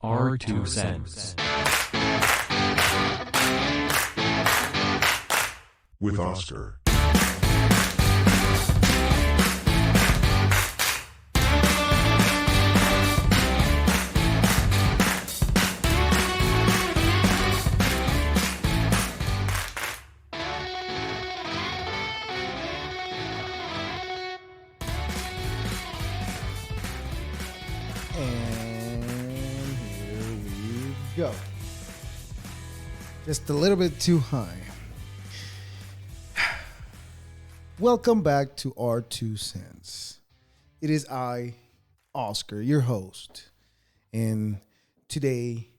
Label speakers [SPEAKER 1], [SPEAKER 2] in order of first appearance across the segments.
[SPEAKER 1] Our 2 cents.
[SPEAKER 2] With Oscar.
[SPEAKER 3] Go. Just a little bit too high. Welcome back to our 2 cents. It is I, Oscar, your host. And today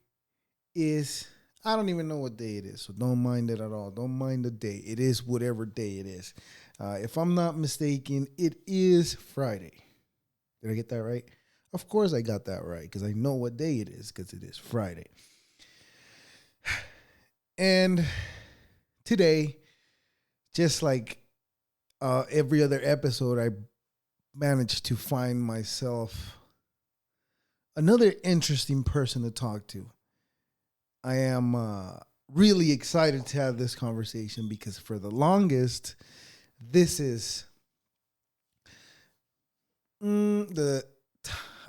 [SPEAKER 3] is, I don't even know what day it is, so don't mind it at all. Don't mind the day. It is whatever day it is. If I'm not mistaken, it is Friday. Did I get that right? Of course I got that right because I know what day it is because it is Friday. And today, just like every other episode, I managed to find myself another interesting person to talk to. I am really excited to have this conversation because for the longest, this is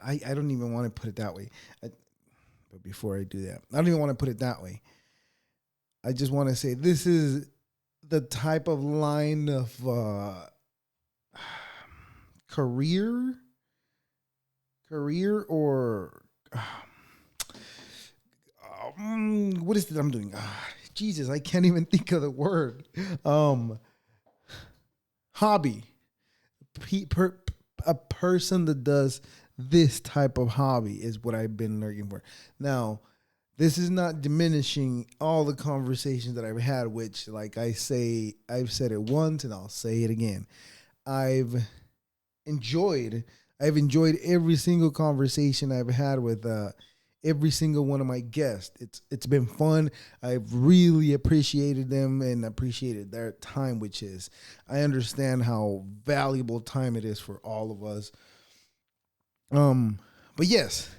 [SPEAKER 3] I don't even want to put it that way. But before I do that, I don't even want to put it that way. I just want to say this is the type of line of career or what is it I'm doing? Jesus, I can't even think of the word. Hobby. A person that does this type of hobby is what I've been looking for. Now, this is not diminishing all the conversations that I've had, which, like I say, I've said it once and I'll say it again. I've enjoyed every single conversation I've had with every single one of my guests. It's been fun. I've really appreciated them and appreciated their time, which is, I understand how valuable time it is for all of us. But yes,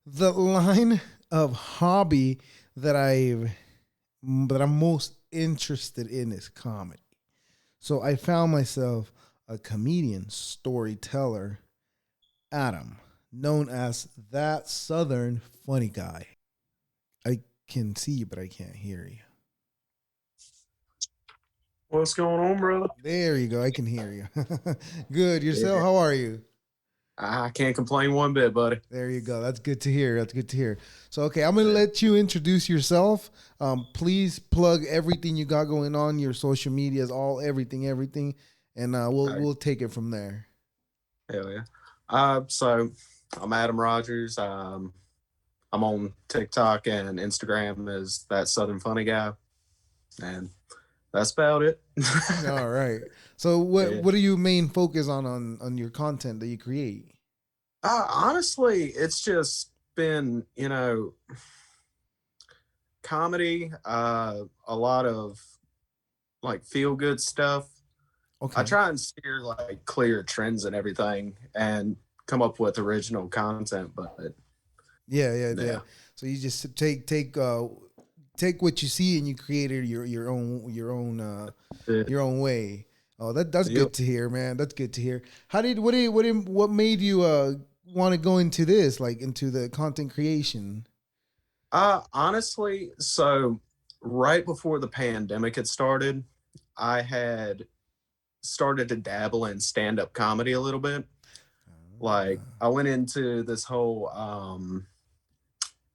[SPEAKER 3] the line of hobby that I'm most interested in is comedy. So I found myself a comedian, storyteller, Adam, known as that Southern funny guy. I can see you, but I can't hear you.
[SPEAKER 4] What's going on, brother?
[SPEAKER 3] There you go. I can hear you. Good. Yourself?
[SPEAKER 4] Yeah.
[SPEAKER 3] How are you?
[SPEAKER 4] I can't complain one bit, buddy.
[SPEAKER 3] There you go. That's good to hear. So, okay, I'm going to let you introduce yourself. Please plug everything you got going on, your social medias, everything. And we'll take it from there.
[SPEAKER 4] Hell yeah. So I'm Adam Rogers. I'm on TikTok and Instagram as that Southern funny guy. And that's about it.
[SPEAKER 3] All right. So what
[SPEAKER 4] Yeah.
[SPEAKER 3] do you main focus on your content that you create?
[SPEAKER 4] Honestly, it's just been, comedy, a lot of like feel good stuff.
[SPEAKER 3] Okay.
[SPEAKER 4] I try and steer like clear trends and everything and come up with original content, but
[SPEAKER 3] Yeah. So you just take what you see and you create it your own way. Oh, that's
[SPEAKER 4] Yep.
[SPEAKER 3] good to hear, man. That's good to hear. What made you want to go into this, like into the content creation?
[SPEAKER 4] Honestly, so right before the pandemic had started, I had started to dabble in stand-up comedy a little bit. Like I went into this whole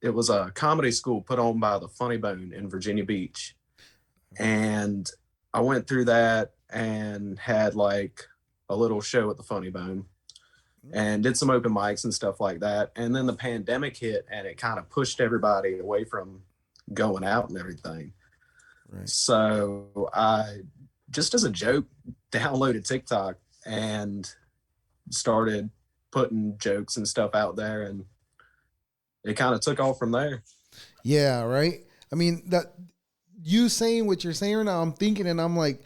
[SPEAKER 4] it was a comedy school put on by the Funny Bone in Virginia Beach. And I went through that and had like a little show at the Funny Bone and did some open mics and stuff like that. And then the pandemic hit and it kind of pushed everybody away from going out and everything.
[SPEAKER 3] Right.
[SPEAKER 4] So I, just as a joke, downloaded TikTok and started putting jokes and stuff out there, and it kind of took off from there.
[SPEAKER 3] Yeah, right. I mean, that you saying what you're saying right now, I'm thinking, and I'm like,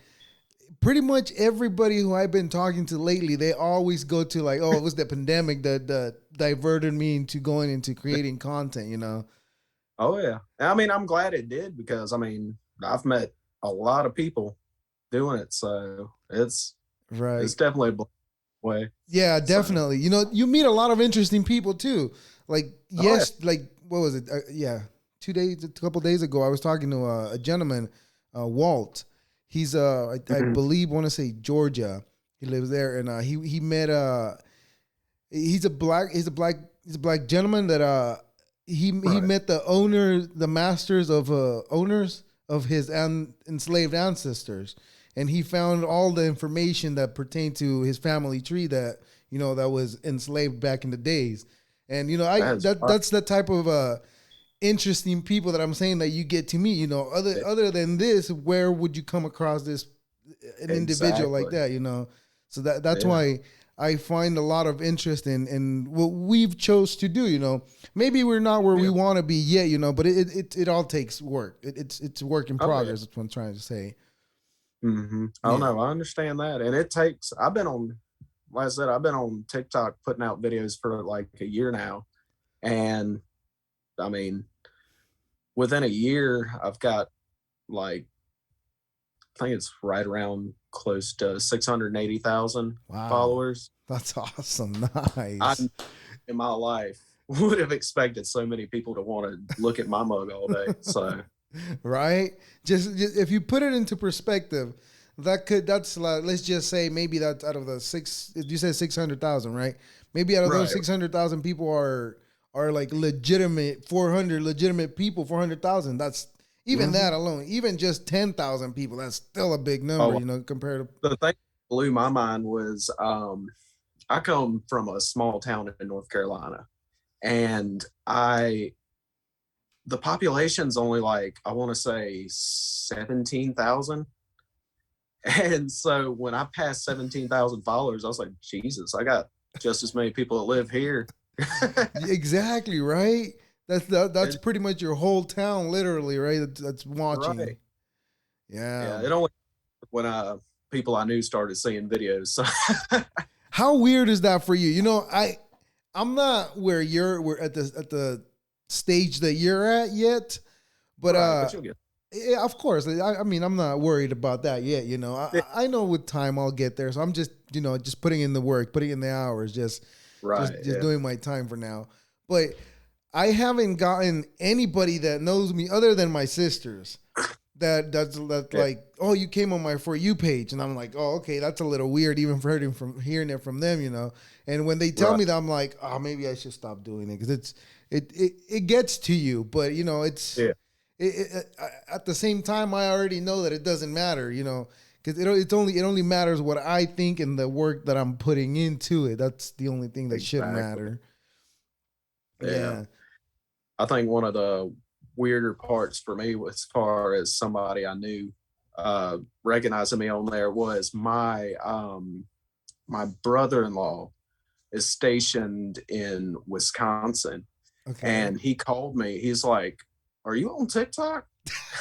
[SPEAKER 3] pretty much everybody who I've been talking to lately, they always go to like, oh, it was the pandemic, the diverted me into going into creating content, you know.
[SPEAKER 4] Oh yeah. I mean, I'm glad it did because I mean, I've met a lot of people doing it, so
[SPEAKER 3] Right.
[SPEAKER 4] it's definitely a way.
[SPEAKER 3] Yeah,
[SPEAKER 4] So,
[SPEAKER 3] definitely. You know, you meet a lot of interesting people too. Like
[SPEAKER 4] oh yeah.
[SPEAKER 3] yes, like what was it? Yeah, a couple days ago, I was talking to a gentleman, Walt. He's I
[SPEAKER 4] Mhm.
[SPEAKER 3] believe, want to say Georgia. He lives there, and he met he's a black gentleman that he
[SPEAKER 4] Right.
[SPEAKER 3] met the masters of owners of his enslaved ancestors, and he found all the information that pertained to his family tree that that was enslaved back in the days. And
[SPEAKER 4] That is
[SPEAKER 3] that's the type of interesting people that I'm saying that you get to meet. Other than this, where would you come across an individual like
[SPEAKER 4] exactly.
[SPEAKER 3] that? So that's
[SPEAKER 4] Yeah.
[SPEAKER 3] why I find a lot of interest in what we've chose to do. Maybe we're not where we
[SPEAKER 4] Yeah.
[SPEAKER 3] want to be yet. But it all takes work. It's a work in
[SPEAKER 4] Oh yeah.
[SPEAKER 3] progress. That's what I'm trying to say.
[SPEAKER 4] Oh
[SPEAKER 3] Yeah.
[SPEAKER 4] no, I understand that. And it takes I've been on like I said, I've been on TikTok putting out videos for like a year now. And I mean, within a year, I've got like I think it's right around close to 680,000
[SPEAKER 3] Wow.
[SPEAKER 4] followers.
[SPEAKER 3] That's awesome.
[SPEAKER 4] I
[SPEAKER 3] Nice.
[SPEAKER 4] in my life would have expected so many people to want to look at my mug all day. So
[SPEAKER 3] Right? Just if you put it into perspective, that's like, let's just say maybe that's out of the you said 600,000, right? Maybe out of those
[SPEAKER 4] right.
[SPEAKER 3] 600,000 people are like legitimate 400 legitimate people, 400,000. That's even
[SPEAKER 4] Hmm.
[SPEAKER 3] that alone, even just 10,000 people, that's still a big number,
[SPEAKER 4] Oh,
[SPEAKER 3] compared to.
[SPEAKER 4] the thing that blew my mind was I come from a small town in North Carolina, and the population's only like I want to say 17,000. And so when I passed 17,000 followers, I was like, Jesus, I got just as many people that live here.
[SPEAKER 3] Exactly, right? That's
[SPEAKER 4] And
[SPEAKER 3] pretty much your whole town, literally, right? That's watching.
[SPEAKER 4] right.
[SPEAKER 3] Yeah.
[SPEAKER 4] Yeah. It only when people I knew started seeing videos. So
[SPEAKER 3] How weird is that for you? I'm not where we're at the stage that you're at yet, but
[SPEAKER 4] right, but you'll get
[SPEAKER 3] yeah, of course. I mean, I'm not worried about that yet.
[SPEAKER 4] it.
[SPEAKER 3] I know with time I'll get there. So I'm just just putting in the work, putting in the hours,
[SPEAKER 4] Right.
[SPEAKER 3] just
[SPEAKER 4] Yeah.
[SPEAKER 3] doing my time for now. But I haven't gotten anybody that knows me other than my sisters. That's
[SPEAKER 4] Yeah.
[SPEAKER 3] like, oh, you came on my For You page, and I'm like, oh, okay, that's a little weird, even for hearing it from them. And when they tell
[SPEAKER 4] Right.
[SPEAKER 3] me that, I'm like, oh, maybe I should stop doing it, because it gets to you, but
[SPEAKER 4] Yeah.
[SPEAKER 3] at the same time, I already know that it doesn't matter, because it only matters what I think and the work that I'm putting into it. That's the only thing that should
[SPEAKER 4] Exactly.
[SPEAKER 3] matter.
[SPEAKER 4] Yeah.
[SPEAKER 3] Yeah.
[SPEAKER 4] I think one of the weirder parts for me, as far as somebody I knew recognizing me on there, was my brother-in-law is stationed in Wisconsin,
[SPEAKER 3] Okay.
[SPEAKER 4] and he called me. He's like, "Are you on TikTok?"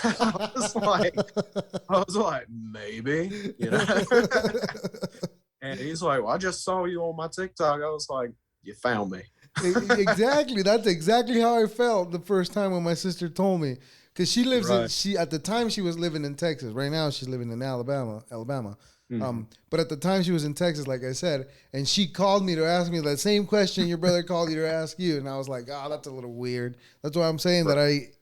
[SPEAKER 4] I was like, maybe. And he's like, "Well, I just saw you on my TikTok." I was like, "You found me."
[SPEAKER 3] Exactly. That's exactly how I felt the first time when my sister told me. Because
[SPEAKER 4] Right.
[SPEAKER 3] she at the time she was living in Texas. Right now she's living in Alabama.
[SPEAKER 4] Mhm.
[SPEAKER 3] But at the time she was in Texas, like I said, and she called me to ask me that same question your brother called you to ask you, and I was like, oh, that's a little weird. That's why I'm saying
[SPEAKER 4] Right.
[SPEAKER 3] that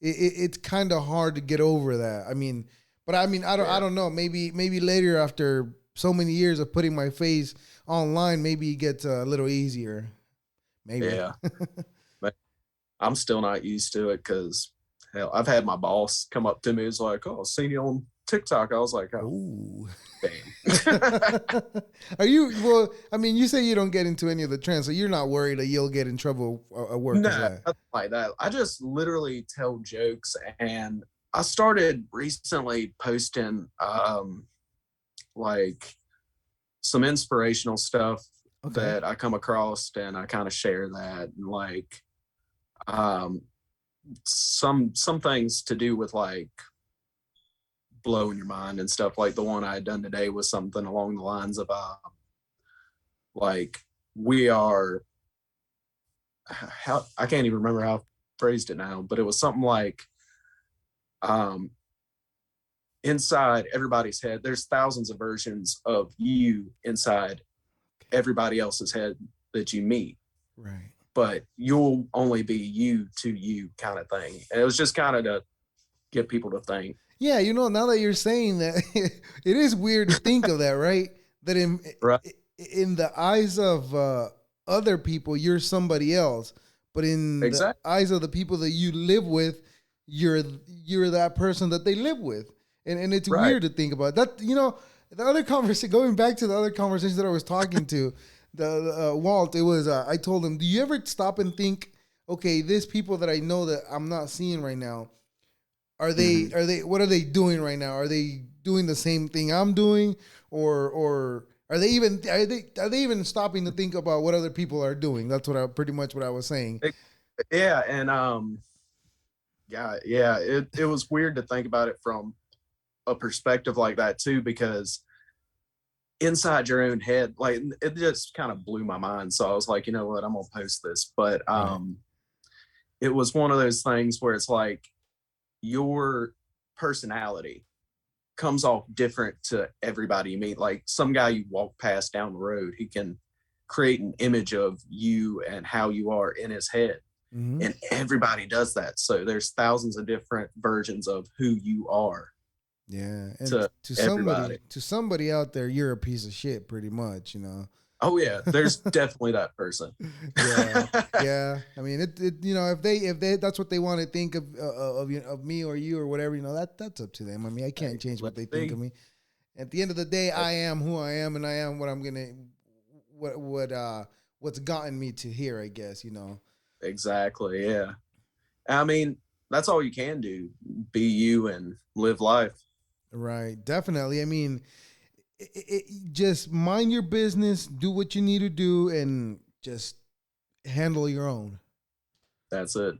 [SPEAKER 3] it's kind of hard to get over that. I mean, but I mean, I
[SPEAKER 4] Yeah.
[SPEAKER 3] don't know. Maybe later, after so many years of putting my face online, maybe it gets a little easier. Maybe.
[SPEAKER 4] Yeah. But I'm still not used to it because hell, I've had my boss come up to me. It's like, "Oh, I seen you on TikTok." I was like, "Oh,
[SPEAKER 3] Oh.
[SPEAKER 4] damn."
[SPEAKER 3] Are you, well, I mean, you say you don't get into any of the trends, so you're not worried that you'll get in trouble at work because of
[SPEAKER 4] No,
[SPEAKER 3] that.
[SPEAKER 4] nothing like that. I just literally tell jokes, and I started recently posting like some inspirational stuff
[SPEAKER 3] Okay.
[SPEAKER 4] that I come across, and I kind of share that, and like um some things to do with like blowing your mind and stuff. Like the one I had done today was something along the lines of like we are how I can't even remember how I phrased it now, but it was something like um inside everybody's head, there's thousands of versions of you inside everybody else's head that you meet,
[SPEAKER 3] Right.
[SPEAKER 4] but you'll only be you to you kind of thing. And it was just kind of to get people to think.
[SPEAKER 3] Yeah, now that you're saying that, it is weird to think of that, right? That
[SPEAKER 4] Right.
[SPEAKER 3] in the eyes of other people, you're somebody else, but in the
[SPEAKER 4] Exactly.
[SPEAKER 3] eyes of the people that you live with, you're that person that they live with, and it's
[SPEAKER 4] Right.
[SPEAKER 3] weird to think about that. The other conversation, going back to the other conversation that I was talking to, the Walt, it was I told him, do you ever stop and think, okay, these people that I know that I'm not seeing right now,
[SPEAKER 4] Mhm.
[SPEAKER 3] what are they doing right now? Are they doing the same thing I'm doing, or are they even stopping to think about what other people are doing? That's pretty much what I was saying.
[SPEAKER 4] Yeah, and yeah, it was weird to think about it from a perspective like that too, because inside your own head, like it just kind of blew my mind. So I was like, you know what, I'm gonna post this. But
[SPEAKER 3] Right.
[SPEAKER 4] it was one of those things where it's like your personality comes off different to everybody you meet. Like some guy you walk past down the road, he can create an image of you and how you are in his head.
[SPEAKER 3] Mm-hmm.
[SPEAKER 4] And everybody does that. So there's thousands of different versions of who you are
[SPEAKER 3] Yeah, and
[SPEAKER 4] to
[SPEAKER 3] to
[SPEAKER 4] everybody.
[SPEAKER 3] somebody out there, you're a piece of shit, pretty much.
[SPEAKER 4] Oh yeah, there's definitely that person.
[SPEAKER 3] Yeah, yeah. I mean, if they that's what they want to think of me or you or whatever, that's up to them. I mean, I
[SPEAKER 4] Hey,
[SPEAKER 3] can't change what
[SPEAKER 4] let's
[SPEAKER 3] they think of
[SPEAKER 4] see.
[SPEAKER 3] me. At the end of the day, I am who I am, and I am what I'm gonna what's gotten me to here, I guess.
[SPEAKER 4] Exactly. Yeah. I mean, that's all you can do. Be you and live life.
[SPEAKER 3] Right, definitely. I mean, just mind your business, do what you need to do, and just handle your own.
[SPEAKER 4] That's it.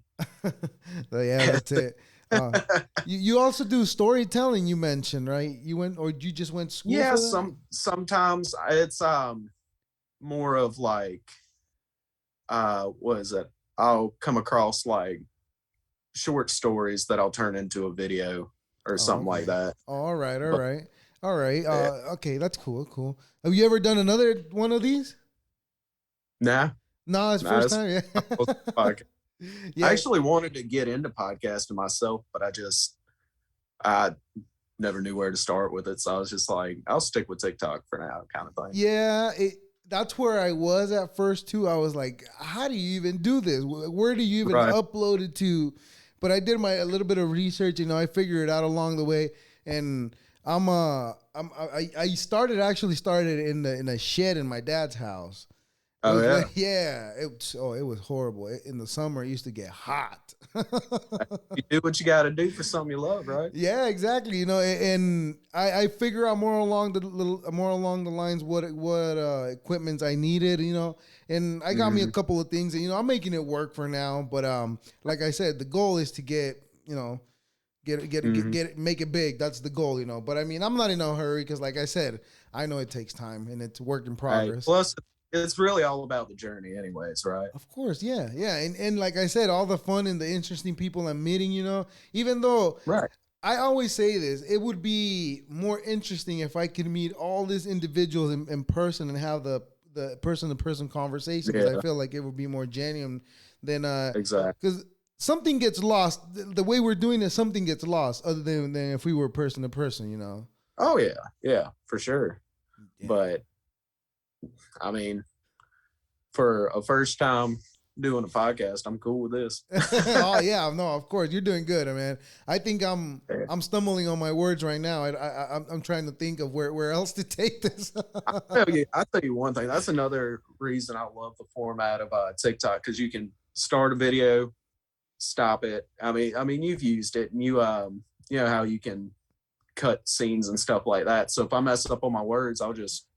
[SPEAKER 3] So yeah, that's it. Uh, you also do storytelling. You mentioned, right? You just went to school
[SPEAKER 4] Yeah,
[SPEAKER 3] for that?
[SPEAKER 4] sometimes it's more of like what is it? I'll come across like short stories that I'll turn into a video or
[SPEAKER 3] Oh,
[SPEAKER 4] something like
[SPEAKER 3] okay.
[SPEAKER 4] that.
[SPEAKER 3] All right, all
[SPEAKER 4] But
[SPEAKER 3] right, all right.
[SPEAKER 4] yeah,
[SPEAKER 3] Okay, that's cool, cool. Have you ever done another one of these?
[SPEAKER 4] nah,
[SPEAKER 3] No, it's
[SPEAKER 4] nah,
[SPEAKER 3] first
[SPEAKER 4] it's
[SPEAKER 3] time.
[SPEAKER 4] my
[SPEAKER 3] Yeah,
[SPEAKER 4] first podcast. I
[SPEAKER 3] yeah.
[SPEAKER 4] actually wanted to get into podcasting myself, but I never knew where to start with it. So I was just like, I'll stick with TikTok for now, kind of thing.
[SPEAKER 3] Yeah, that's where I was at first too. I was like, how do you even do this? Where do you even
[SPEAKER 4] Right.
[SPEAKER 3] upload it to? But I did a little bit of research. I figured it out along the way, and I actually started in a shed in my dad's house. It
[SPEAKER 4] Oh
[SPEAKER 3] was
[SPEAKER 4] yeah.
[SPEAKER 3] yeah. It was horrible. In the summer, it used to get hot.
[SPEAKER 4] You do what you got to do for something you love, right?
[SPEAKER 3] Yeah, exactly. And I figure out more along the lines what equipments I needed. And I got me a
[SPEAKER 4] Hmm.
[SPEAKER 3] couple of things, and I'm making it work for now. But like I said, the goal is to
[SPEAKER 4] Hmm.
[SPEAKER 3] get it, make it big. That's the goal. But I mean, I'm not in a hurry because, like I said, I know it takes time and it's a work in
[SPEAKER 4] Hey,
[SPEAKER 3] progress.
[SPEAKER 4] plus it's really all about the journey, anyways, right?
[SPEAKER 3] Of course, yeah, yeah, and like I said, all the fun and the interesting people I'm meeting. Even though
[SPEAKER 4] Right.
[SPEAKER 3] I always say this, it would be more interesting if I could meet all these individuals in person and have the person to person conversation, because I
[SPEAKER 4] Yeah.
[SPEAKER 3] feel like it would be more genuine than
[SPEAKER 4] Exactly.
[SPEAKER 3] because something gets lost. The way we're doing it, something gets lost other than if we were person to person.
[SPEAKER 4] Oh yeah. Yeah, for sure.
[SPEAKER 3] Yeah.
[SPEAKER 4] But I mean, for a first time doing a podcast, I'm cool with this.
[SPEAKER 3] Oh yeah, no, of course you're doing good, man. I think I'm
[SPEAKER 4] Yeah.
[SPEAKER 3] I'm stumbling on my words right now. I'm trying to think of where else to take this.
[SPEAKER 4] I'll tell you one thing. That's another reason I love the format of TikTok, because you can start a video, stop it. I mean, you've used it, and you know how you can cut scenes and stuff like that. So if I mess up on my words, I'll just,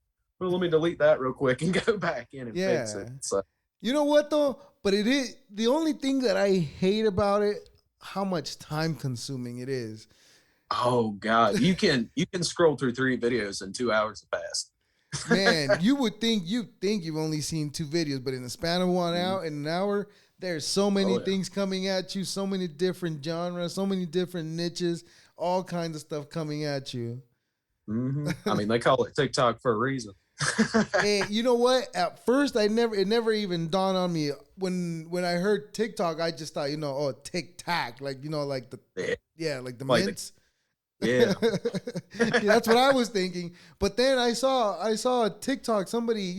[SPEAKER 4] well, let me delete that real quick and go back in and fix
[SPEAKER 3] Yeah.
[SPEAKER 4] it. So,
[SPEAKER 3] You know what though? But it is the only thing that I hate about it, how much time consuming it is.
[SPEAKER 4] oh God, you can scroll through 3 videos in 2 hours fast.
[SPEAKER 3] Man, you think you've only seen two videos, but in the span of 1 hour, in an hour, There's so many
[SPEAKER 4] Oh yeah.
[SPEAKER 3] things coming at you, so many different genres, so many different niches, all kinds of stuff coming at you.
[SPEAKER 4] I mean, they call it TikTok for a reason.
[SPEAKER 3] Hey, you know what? At first, it never even dawned on me when I heard TikTok. I just thought, oh, Tic Tac, like like
[SPEAKER 4] Yeah,
[SPEAKER 3] like the
[SPEAKER 4] like
[SPEAKER 3] mints.
[SPEAKER 4] yeah.
[SPEAKER 3] Yeah, that's what I was thinking. But then I saw a TikTok. Somebody,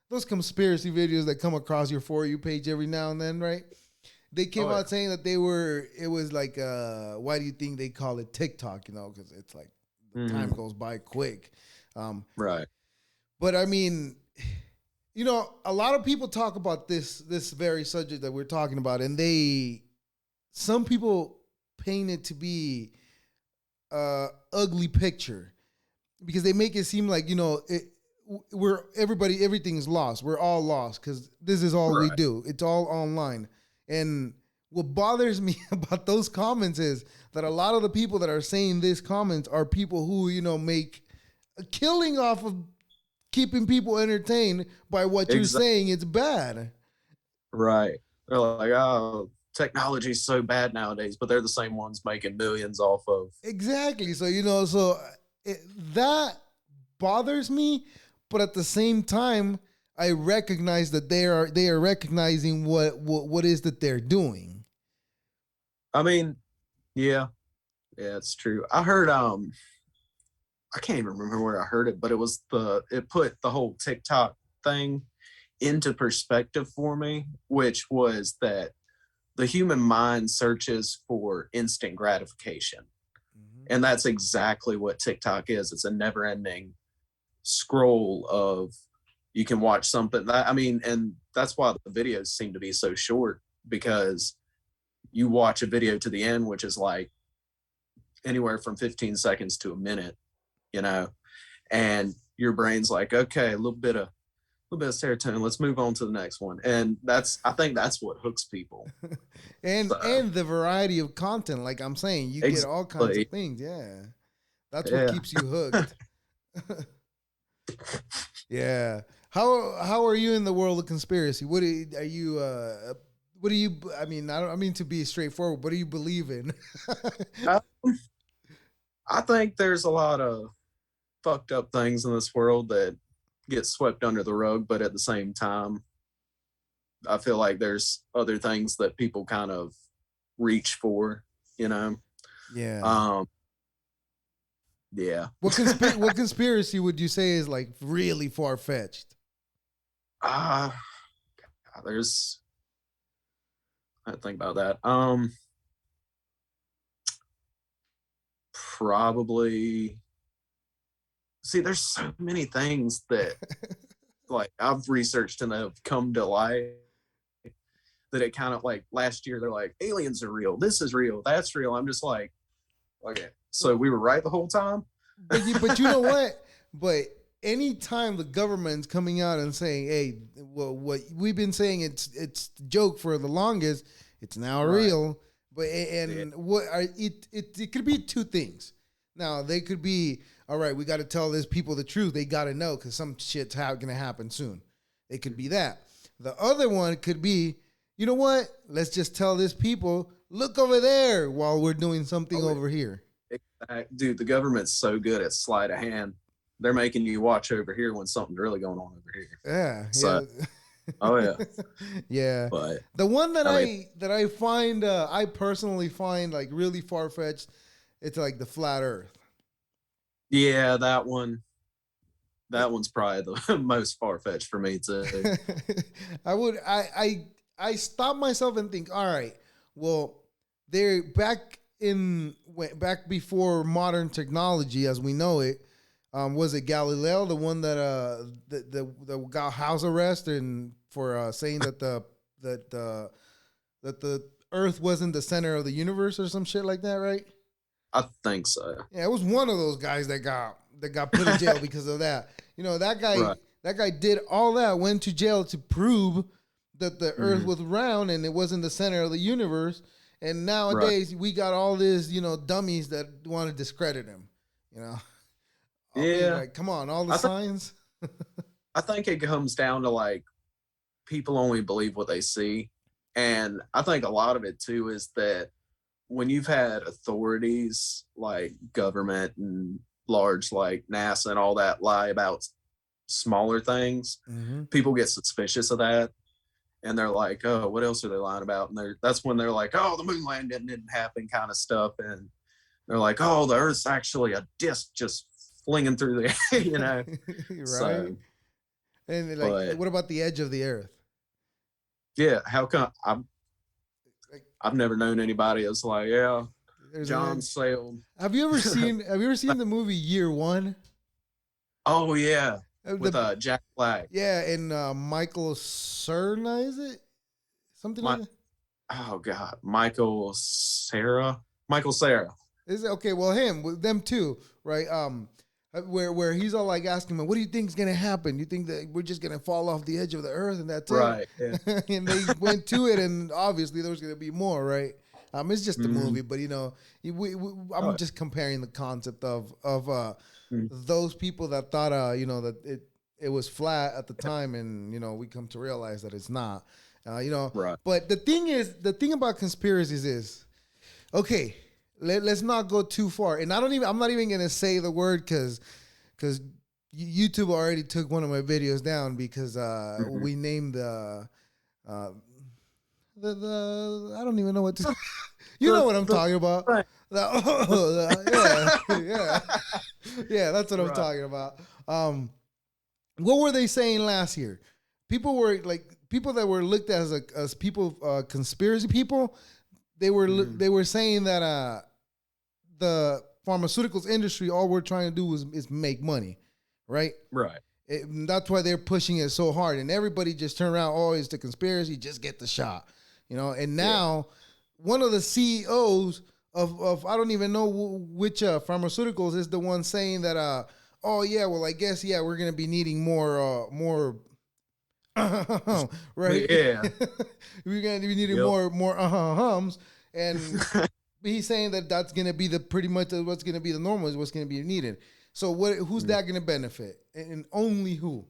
[SPEAKER 3] those conspiracy videos that come across your For You page every now and then, right? They came
[SPEAKER 4] Oh yeah.
[SPEAKER 3] out saying that it was like, why do you think they call it TikTok? Because it's like the time goes by quick.
[SPEAKER 4] Right.
[SPEAKER 3] But I mean, a lot of people talk about this very subject that we're talking about, and some people paint it to be ugly picture because they make it seem like everything's lost. We're all lost because this is all we
[SPEAKER 4] Right.
[SPEAKER 3] do. It's all online. And what bothers me about those comments is that a lot of the people that are saying these comments are people who make a killing off of keeping people entertained by what you're
[SPEAKER 4] Exactly.
[SPEAKER 3] saying. It's bad.
[SPEAKER 4] Right. They're like, oh, technology's so bad nowadays, but they're the same ones making millions off of.
[SPEAKER 3] Exactly. So that bothers me, but at the same time, I recognize that they are recognizing what is that they're doing.
[SPEAKER 4] I mean, yeah, yeah, it's true. I heard I can't even remember where I heard it, but it put the whole TikTok thing into perspective for me, which was that the human mind searches for instant gratification.
[SPEAKER 3] Mm-hmm.
[SPEAKER 4] And that's exactly what TikTok is. It's a never ending scroll of you can watch something that, I mean, and that's why the videos seem to be so short because you watch a video to the end, which is like anywhere from 15 seconds to a minute, you know, and your brain's like, okay, a little bit of serotonin. Let's move on to the next one. And I think that's what hooks people.
[SPEAKER 3] and
[SPEAKER 4] So
[SPEAKER 3] and the variety of content, like I'm saying, you get all kinds of
[SPEAKER 4] exactly.
[SPEAKER 3] things. Yeah, that's what
[SPEAKER 4] Yeah.
[SPEAKER 3] keeps you hooked. Yeah. How are you in the world of conspiracy? Are you? What do you? I mean, I mean to be straightforward. What do you believe in?
[SPEAKER 4] I, I think there's a lot of fucked up things in this world that get swept under the rug, but at the same time, I feel like there's other things that people kind of reach for, you know.
[SPEAKER 3] Yeah.
[SPEAKER 4] Um, yeah.
[SPEAKER 3] What conspiracy would you say is like really far fetched?
[SPEAKER 4] uh, there's I think about that. Probably see. There's so many things that like I've researched and have come to light that it kind of like last year they're like aliens are real, this is real, that's real. I'm just like, okay, so we were right the whole time.
[SPEAKER 3] But you know what? But anytime the government's coming out and saying, "Hey, well, what we've been saying it's a joke for the longest, it's now
[SPEAKER 4] Right.
[SPEAKER 3] real." But
[SPEAKER 4] Yeah.
[SPEAKER 3] and what are it could be two things. Now they could be all right. We got to tell these people the truth. They got to know because some shit's gonna happen soon. It could be that. The other one could be, you know what? Let's just tell these people, look over there while we're doing something
[SPEAKER 4] Oh,
[SPEAKER 3] over here.
[SPEAKER 4] dude, the government's so good at sleight of hand. They're making you watch over here when something's really going on over here.
[SPEAKER 3] Yeah,
[SPEAKER 4] So,
[SPEAKER 3] yeah.
[SPEAKER 4] oh yeah,
[SPEAKER 3] Yeah.
[SPEAKER 4] but
[SPEAKER 3] The one that
[SPEAKER 4] I mean,
[SPEAKER 3] I find I personally find like really far fetched, it's like the flat Earth.
[SPEAKER 4] yeah, that one's probably the most far fetched for me too.
[SPEAKER 3] I would I stop myself and think, all right, well, they're back before modern technology as we know it. Was it Galileo, the one that the got house arrest and for saying that the Earth wasn't the center of the universe or some shit like that, right?
[SPEAKER 4] I think so.
[SPEAKER 3] Yeah, it was one of those guys that got put in jail because of that.
[SPEAKER 4] Right.
[SPEAKER 3] That guy did all that, went to jail to prove that the Earth
[SPEAKER 4] Mhm.
[SPEAKER 3] was round and it wasn't the center of the universe. And
[SPEAKER 4] Right.
[SPEAKER 3] nowadays we got all these, dummies that want to discredit him. You know, I mean,
[SPEAKER 4] Yeah.
[SPEAKER 3] like, come on, all the
[SPEAKER 4] I think
[SPEAKER 3] signs.
[SPEAKER 4] I think it comes down to like people only believe what they see. And I think a lot of it too is that when you've had authorities like government and large like NASA and all that lie about smaller things,
[SPEAKER 3] Mm-hmm.
[SPEAKER 4] people get suspicious of that. And they're like, oh, what else are they lying about? And that's when they're like, oh, the moon landing didn't happen kind of stuff. And they're like, oh, the Earth's actually a disc just flinging through the air, you know?
[SPEAKER 3] Right.
[SPEAKER 4] So,
[SPEAKER 3] And like,
[SPEAKER 4] but
[SPEAKER 3] what about the edge of the earth?
[SPEAKER 4] yeah, how come
[SPEAKER 3] Like,
[SPEAKER 4] I've never known anybody that's like, yeah,
[SPEAKER 3] there's an
[SPEAKER 4] John
[SPEAKER 3] edge.
[SPEAKER 4] sailed.
[SPEAKER 3] Have you ever seen the movie Year One?
[SPEAKER 4] Oh, yeah, with
[SPEAKER 3] The
[SPEAKER 4] Jack Black.
[SPEAKER 3] Yeah, and Michael Cerna, is it something like
[SPEAKER 4] My,
[SPEAKER 3] that?
[SPEAKER 4] oh, God, Michael Sarah.
[SPEAKER 3] Is it okay? Well, him with them too, right? Where he's all like asking him, "What do you think's gonna happen? You think that we're just gonna fall off the edge of the earth and that's it?"
[SPEAKER 4] Right. Yeah.
[SPEAKER 3] And they went to it, and obviously there was gonna be more, right? It's just a movie, but I'm
[SPEAKER 4] Oh,
[SPEAKER 3] just comparing the concept of
[SPEAKER 4] mm,
[SPEAKER 3] those people that thought that it was flat at the time, and we come to realize that it's not.
[SPEAKER 4] right.
[SPEAKER 3] But the thing about conspiracies is, okay, let's not go too far. And I'm not even gonna say the word because YouTube already took one of my videos down because
[SPEAKER 4] Mhm.
[SPEAKER 3] we named uh, the I don't even know what to. You know what I'm
[SPEAKER 4] The
[SPEAKER 3] talking about?
[SPEAKER 4] thing.
[SPEAKER 3] Yeah, yeah, yeah. That's what I'm
[SPEAKER 4] Right.
[SPEAKER 3] talking about. What were they saying last year? People that were looked at as people, conspiracy people. They were saying that the pharmaceuticals industry, all we're trying to do is make money, right?
[SPEAKER 4] Right.
[SPEAKER 3] That's why they're pushing it so hard, and everybody just turn around. Oh, it's the conspiracy. Just get the shot, And
[SPEAKER 4] Yeah.
[SPEAKER 3] now, one of the CEOs of I don't even know which pharmaceuticals is the one saying that oh yeah, well I guess yeah we're gonna be needing more right.
[SPEAKER 4] Yeah.
[SPEAKER 3] We're gonna be needing
[SPEAKER 4] Yep.
[SPEAKER 3] more hums, and he's saying that that's gonna be the pretty much what's gonna be the normal is what's gonna be needed. So who's that gonna benefit, and only who?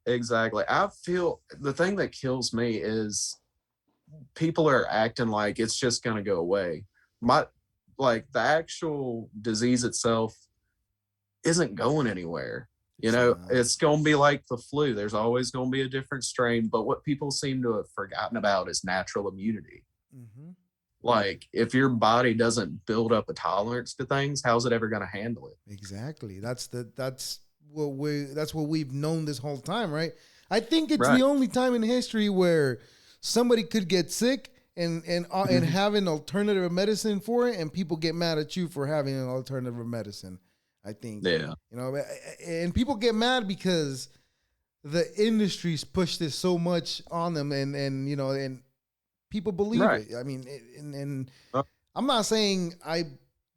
[SPEAKER 4] Exactly. I feel the thing that kills me is people are acting like it's just going to go away. My like the actual disease itself isn't going anywhere.
[SPEAKER 3] It's not.
[SPEAKER 4] It's going to be like the flu. There's always going to be a different strain, but what people seem to have forgotten about is natural immunity.
[SPEAKER 3] Mm-hmm.
[SPEAKER 4] Like if your body doesn't build up a tolerance to things, how's it ever going to handle it?
[SPEAKER 3] Exactly. That's what we've known this whole time, right? I think it's the
[SPEAKER 4] Right.
[SPEAKER 3] only time in history where somebody could get sick and
[SPEAKER 4] Mhm.
[SPEAKER 3] have an alternative medicine for it, and people get mad at you for having an alternative medicine. I think
[SPEAKER 4] Yeah.
[SPEAKER 3] and people get mad because the industries push this so much on them, and people believe
[SPEAKER 4] Right.
[SPEAKER 3] it. I mean, and
[SPEAKER 4] Uh,
[SPEAKER 3] I'm not saying I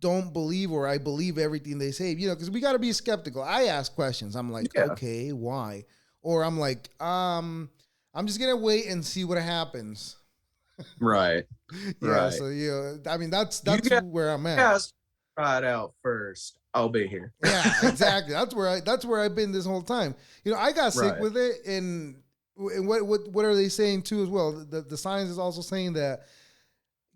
[SPEAKER 3] don't believe or I believe everything they say, because we got to be skeptical. I ask questions. I'm like,
[SPEAKER 4] yeah.
[SPEAKER 3] okay, why? Or I'm like, I'm just gonna wait and see what happens.
[SPEAKER 4] Right.
[SPEAKER 3] Yeah.
[SPEAKER 4] Right.
[SPEAKER 3] So I mean, that's
[SPEAKER 4] You
[SPEAKER 3] where I'm at.
[SPEAKER 4] guys try it out first. I'll be here.
[SPEAKER 3] Yeah, exactly. That's where I've been this whole time. I got sick
[SPEAKER 4] Right.
[SPEAKER 3] with it, and what are they saying too as well? The science is also saying that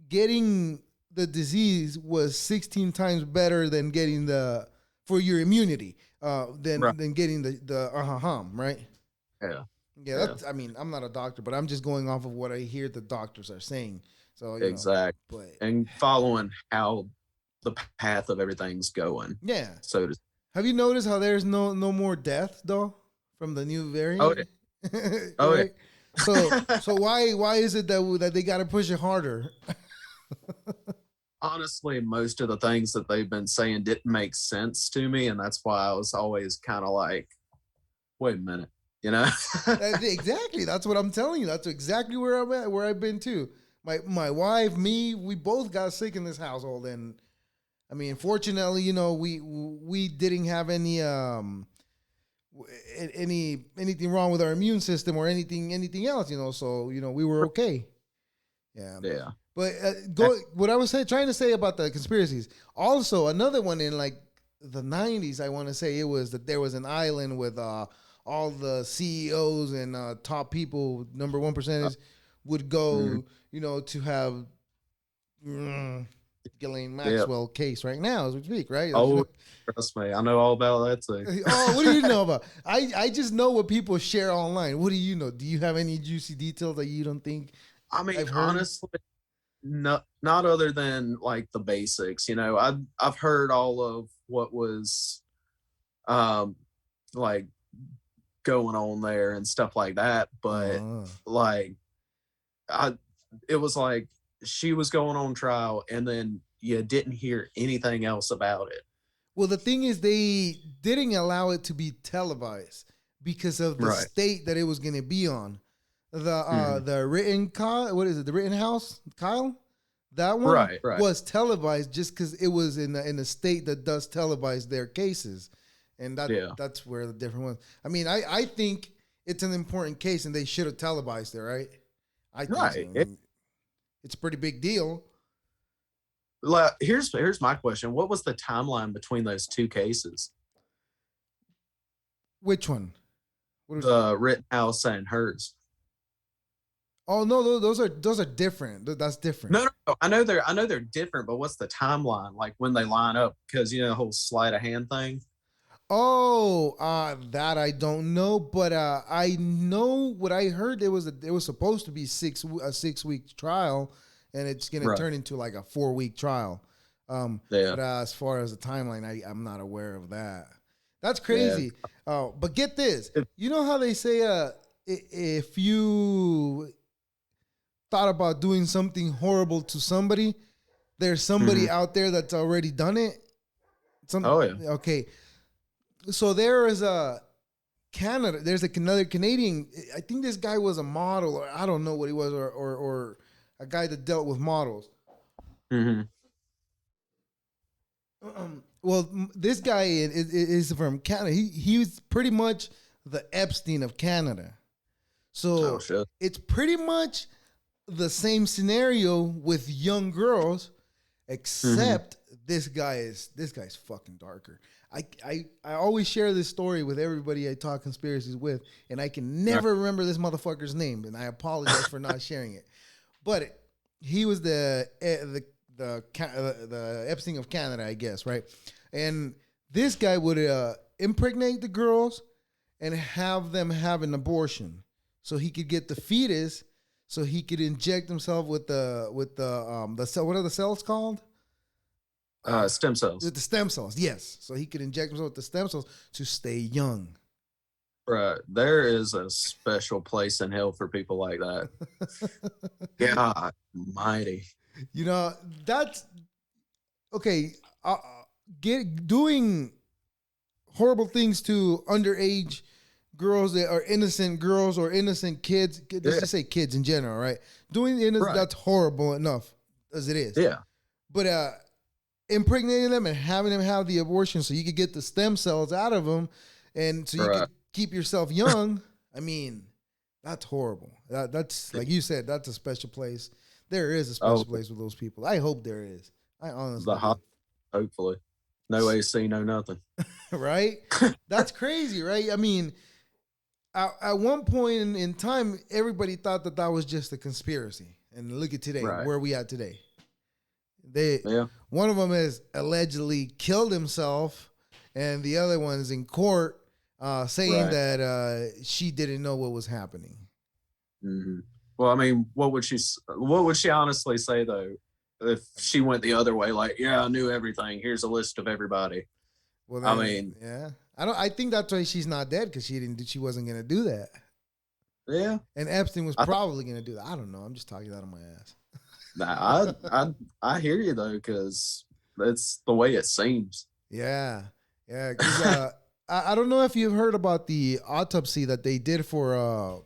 [SPEAKER 3] getting the disease was 16 times better than getting the for your immunity
[SPEAKER 4] Right.
[SPEAKER 3] than getting the right.
[SPEAKER 4] Yeah.
[SPEAKER 3] Yeah,
[SPEAKER 4] Yeah.
[SPEAKER 3] that's, I mean, I'm not a doctor, but I'm just going off of what I hear the doctors are saying. So
[SPEAKER 4] Exactly.
[SPEAKER 3] but
[SPEAKER 4] And following how the path of everything's going.
[SPEAKER 3] yeah.
[SPEAKER 4] So to
[SPEAKER 3] Have you noticed how there's no more death though from the new
[SPEAKER 4] oh yeah.
[SPEAKER 3] variant?
[SPEAKER 4] Oh
[SPEAKER 3] Right. So
[SPEAKER 4] yeah.
[SPEAKER 3] why is it that they got to push it harder?
[SPEAKER 4] Honestly, most of the things that they've been saying didn't make sense to me, and that's why I was always kind of like, wait a minute, you know?
[SPEAKER 3] Exactly. That's what I'm telling you. That's exactly where I'm at, where I've been too. My wife, me, we both got sick in this household, and I mean, fortunately, we didn't have anything wrong with our immune system or anything else, So we were okay. Yeah.
[SPEAKER 4] Yeah.
[SPEAKER 3] But what I was trying to say about the conspiracies. Also, another one in like the '90s, I want to say it was that there was an island with all the CEOs and top people, number 1% would go, to have Ghislaine Maxwell case right now as we speak, right?
[SPEAKER 4] Oh, trust me, I know all about that too.
[SPEAKER 3] Oh, what do you know about? I just know what people share online. What do you know? Do you have any juicy details that you don't think
[SPEAKER 4] I mean,
[SPEAKER 3] I've heard?
[SPEAKER 4] honestly, not other than like the basics. I've heard all of what was um like going on there and stuff like that, but like I it was like she was going on trial and then you didn't hear anything else about it.
[SPEAKER 3] Well, the thing is, they didn't allow it to be televised because of the
[SPEAKER 4] Right.
[SPEAKER 3] state that it was going to be on. The written what is it? The written house, Kyle. That one
[SPEAKER 4] Right.
[SPEAKER 3] was televised just because it was in a state that does televise their cases, and that's where the different ones. I mean, I think it's an important case, and they should have televised it, right? I think so. I mean, it's a pretty big deal.
[SPEAKER 4] Here's my question: what was the timeline between those two cases?
[SPEAKER 3] Which one?
[SPEAKER 4] The Rittenhouse and hers.
[SPEAKER 3] Oh no, those are different. That's different.
[SPEAKER 4] No. I know they're different, but what's the timeline like when they line up? Because the whole sleight of hand thing.
[SPEAKER 3] Oh, that I don't know, but I know what I heard. It was supposed to be a 6-week trial, and it's gonna turn into like a 4-week trial. But as far as the timeline, I'm not aware of that. That's crazy. But get this. You know how they say if you thought about doing something horrible to somebody, there's somebody out there that's already done it. Okay. So there is Canada. There's another Canadian. I think this guy was a model, or I don't know what he was, or a guy that dealt with models. Well, this guy is from Canada. He was pretty much the Epstein of Canada. So it's pretty much the same scenario with young girls, except this guy's fucking darker. I always share this story with everybody I talk conspiracies with, and I can never remember this motherfucker's name, and I apologize for not sharing it. But he was the Epstein of Canada, I guess, right? And this guy would impregnate the girls and have them have an abortion, so he could get the fetus, so he could inject himself with the cell. What are the cells called?
[SPEAKER 4] Stem cells.
[SPEAKER 3] With the stem cells, yes. So he could inject himself with the stem cells to stay young.
[SPEAKER 4] Right. There is a special place in hell for people like that. God mighty.
[SPEAKER 3] That's okay. Doing horrible things to underage girls that are innocent girls or innocent kids. Let's just say kids in general, right? Doing that's horrible enough as it is.
[SPEAKER 4] Yeah.
[SPEAKER 3] But impregnating them and having them have the abortion so you could get the stem cells out of them, and so you could keep yourself young. I mean, that's horrible. That's like you said. That's a special place. There is a special place with those people. I hope there is. I honestly
[SPEAKER 4] hopefully. No AC, no nothing.
[SPEAKER 3] Right? That's crazy, right? I mean, at one point in time, everybody thought that was just a conspiracy. And look at today, where we at today. One of them has allegedly killed himself, and the other one's in court saying that she didn't know what was happening.
[SPEAKER 4] Well, I mean, what would she honestly say though if she went the other way? Like, I knew everything. Here's a list of everybody.
[SPEAKER 3] Well, then, I mean, I think that's why she's not dead, because she wasn't gonna do that.
[SPEAKER 4] Yeah,
[SPEAKER 3] and Epstein was probably gonna do that. I don't know. I'm just talking out of my ass.
[SPEAKER 4] Nah, I hear you though, because that's the way it seems.
[SPEAKER 3] Yeah. Cause, I don't know if you've heard about the autopsy that they did for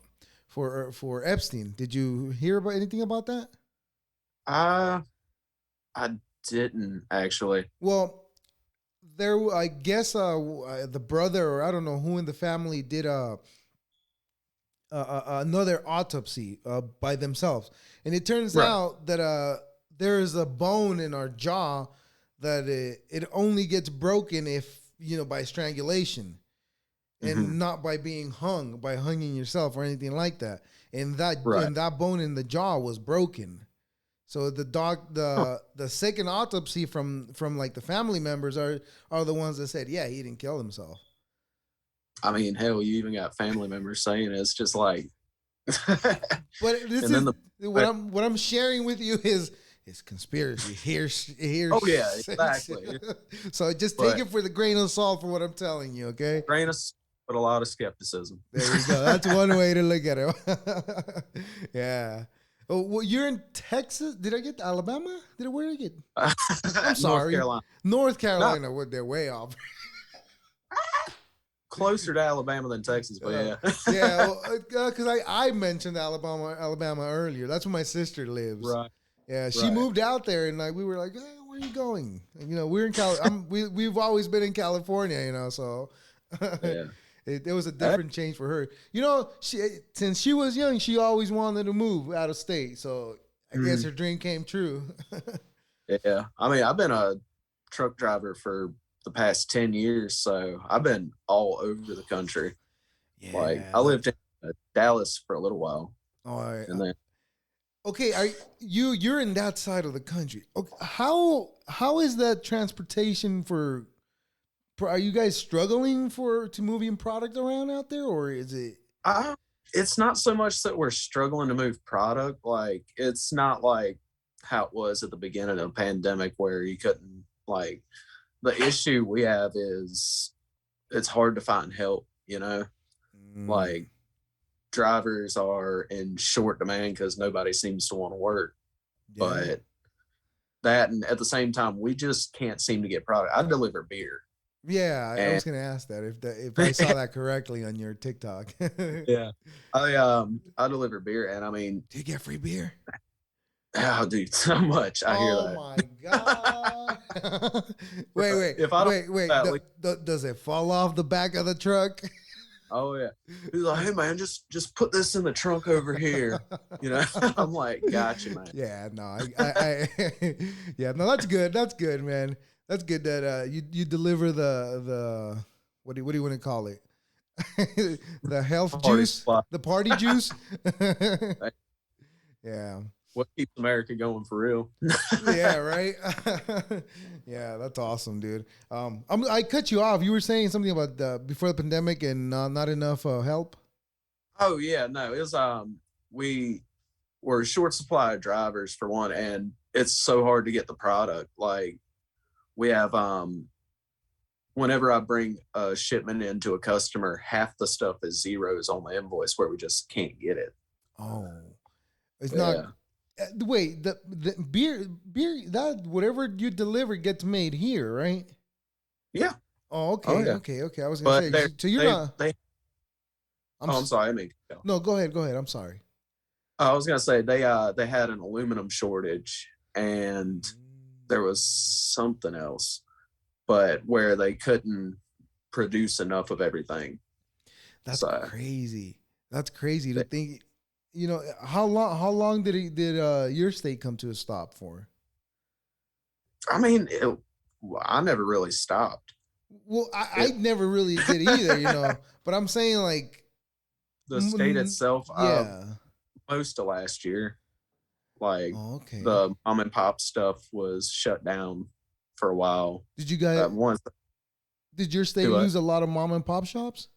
[SPEAKER 3] Epstein. Did you hear about anything about that?
[SPEAKER 4] I didn't actually.
[SPEAKER 3] Well, I guess the brother, or I don't know who in the family, did another autopsy by themselves, and it turns out that there is a bone in our jaw that it only gets broken if by strangulation, and not by being hanging yourself or anything like that. and that
[SPEAKER 4] Right.
[SPEAKER 3] and that bone in the jaw was broken. So the second autopsy from like the family members are the ones that said, yeah, he didn't kill himself.
[SPEAKER 4] I mean, hell, you even got family members saying it's just like.
[SPEAKER 3] But this
[SPEAKER 4] And then
[SPEAKER 3] is what I'm sharing with you is conspiracy. Here's
[SPEAKER 4] Oh yeah, exactly.
[SPEAKER 3] So just take it for the grain of salt for what I'm telling you, okay?
[SPEAKER 4] Grain of, but a lot of skepticism.
[SPEAKER 3] There you go. That's one way to look at it. Yeah. Oh, well, you're in Texas. Did I get Alabama? Where did I get? I'm sorry. North Carolina. No. They're way off.
[SPEAKER 4] Closer to Alabama than Texas, but yeah.
[SPEAKER 3] Yeah, because I mentioned Alabama earlier. That's where my sister lives.
[SPEAKER 4] Right.
[SPEAKER 3] Yeah, she moved out there, and like we were like, hey, where are you going? And, we're in we've always been in California, so
[SPEAKER 4] Yeah.
[SPEAKER 3] It was a different change for her. Since she was young, she always wanted to move out of state. So I guess her dream came true.
[SPEAKER 4] Yeah. I mean, I've been a truck driver for the past 10 years. So I've been all over the country. Yeah. Like I lived in Dallas for a little while.
[SPEAKER 3] All right.
[SPEAKER 4] And then,
[SPEAKER 3] okay. You're in that side of the country. Okay. How is that transportation for? Are you guys struggling to moving product around out there, or is it?
[SPEAKER 4] It's not so much that we're struggling to move product. Like it's not like how it was at the beginning of the pandemic where you couldn't like. The issue we have is it's hard to find help. Like drivers are in short demand because nobody seems to want to work. Yeah. But that, and at the same time, we just can't seem to get product. I deliver beer.
[SPEAKER 3] Yeah, I was going to ask that if I saw that correctly on your TikTok.
[SPEAKER 4] Yeah, I deliver beer, and I mean,
[SPEAKER 3] do you get free beer?
[SPEAKER 4] Oh, dude, so much. I hear that.
[SPEAKER 3] Oh my god! wait. Does it fall off the back of the truck?
[SPEAKER 4] Oh yeah. He's like, hey man, just put this in the trunk over here. I'm like, gotcha, man.
[SPEAKER 3] Yeah, no, yeah, no, that's good. That's good, man. That's good that you deliver the what do you want to call it? The health juice, the party juice. Yeah.
[SPEAKER 4] What keeps America going for real?
[SPEAKER 3] Yeah, right. Yeah, that's awesome, dude. I cut you off. You were saying something about before the pandemic and not enough help.
[SPEAKER 4] Oh yeah, no, it was we were short supply of drivers for one, and it's so hard to get the product. Like we have whenever I bring a shipment into a customer, half the stuff is zeros on the invoice where we just can't get it.
[SPEAKER 3] Oh, it's not. Wait, the beer that whatever you deliver gets made here, right?
[SPEAKER 4] Yeah.
[SPEAKER 3] Oh, okay, oh, yeah. Okay. I was gonna say, so you're not.
[SPEAKER 4] I'm sorry.
[SPEAKER 3] No, go ahead. I'm sorry.
[SPEAKER 4] I was gonna say they had an aluminum shortage, and there was something else, but where they couldn't produce enough of everything.
[SPEAKER 3] That's crazy. That's crazy to think. How long did your state come to a stop for?
[SPEAKER 4] I mean, I never really stopped.
[SPEAKER 3] Well, I never really did either, but I'm saying like
[SPEAKER 4] the state itself,
[SPEAKER 3] yeah,
[SPEAKER 4] most of last year, like the mom and pop stuff was shut down for a while.
[SPEAKER 3] Did you guys did your state lose a lot of mom and pop shops?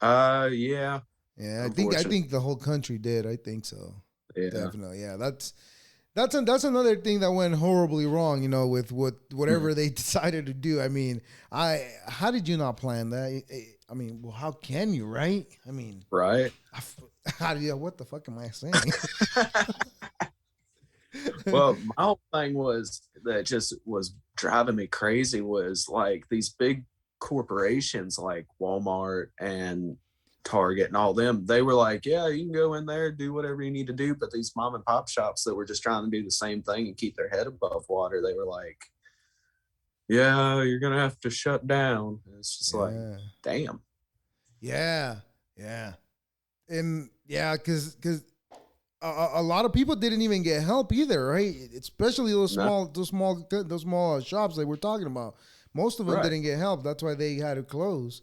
[SPEAKER 4] Yeah.
[SPEAKER 3] Yeah, I think the whole country did. I think so. Yeah. Definitely. Yeah, that's another thing that went horribly wrong, with whatever they decided to do. I mean, how did you not plan that? I mean, well, how can you, right? I mean,
[SPEAKER 4] right?
[SPEAKER 3] What the fuck am I saying?
[SPEAKER 4] Well, my whole thing was that just was driving me crazy was like these big corporations like Walmart and Target and all them, they were like, yeah, you can go in there, do whatever you need to do. But these mom and pop shops that were just trying to do the same thing and keep their head above water, they were like, yeah, you're going to have to shut down. And it's just like, damn.
[SPEAKER 3] Yeah. And yeah, because a lot of people didn't even get help either, right? Especially those small shops that we're talking about. Most of them didn't get help. That's why they had to close.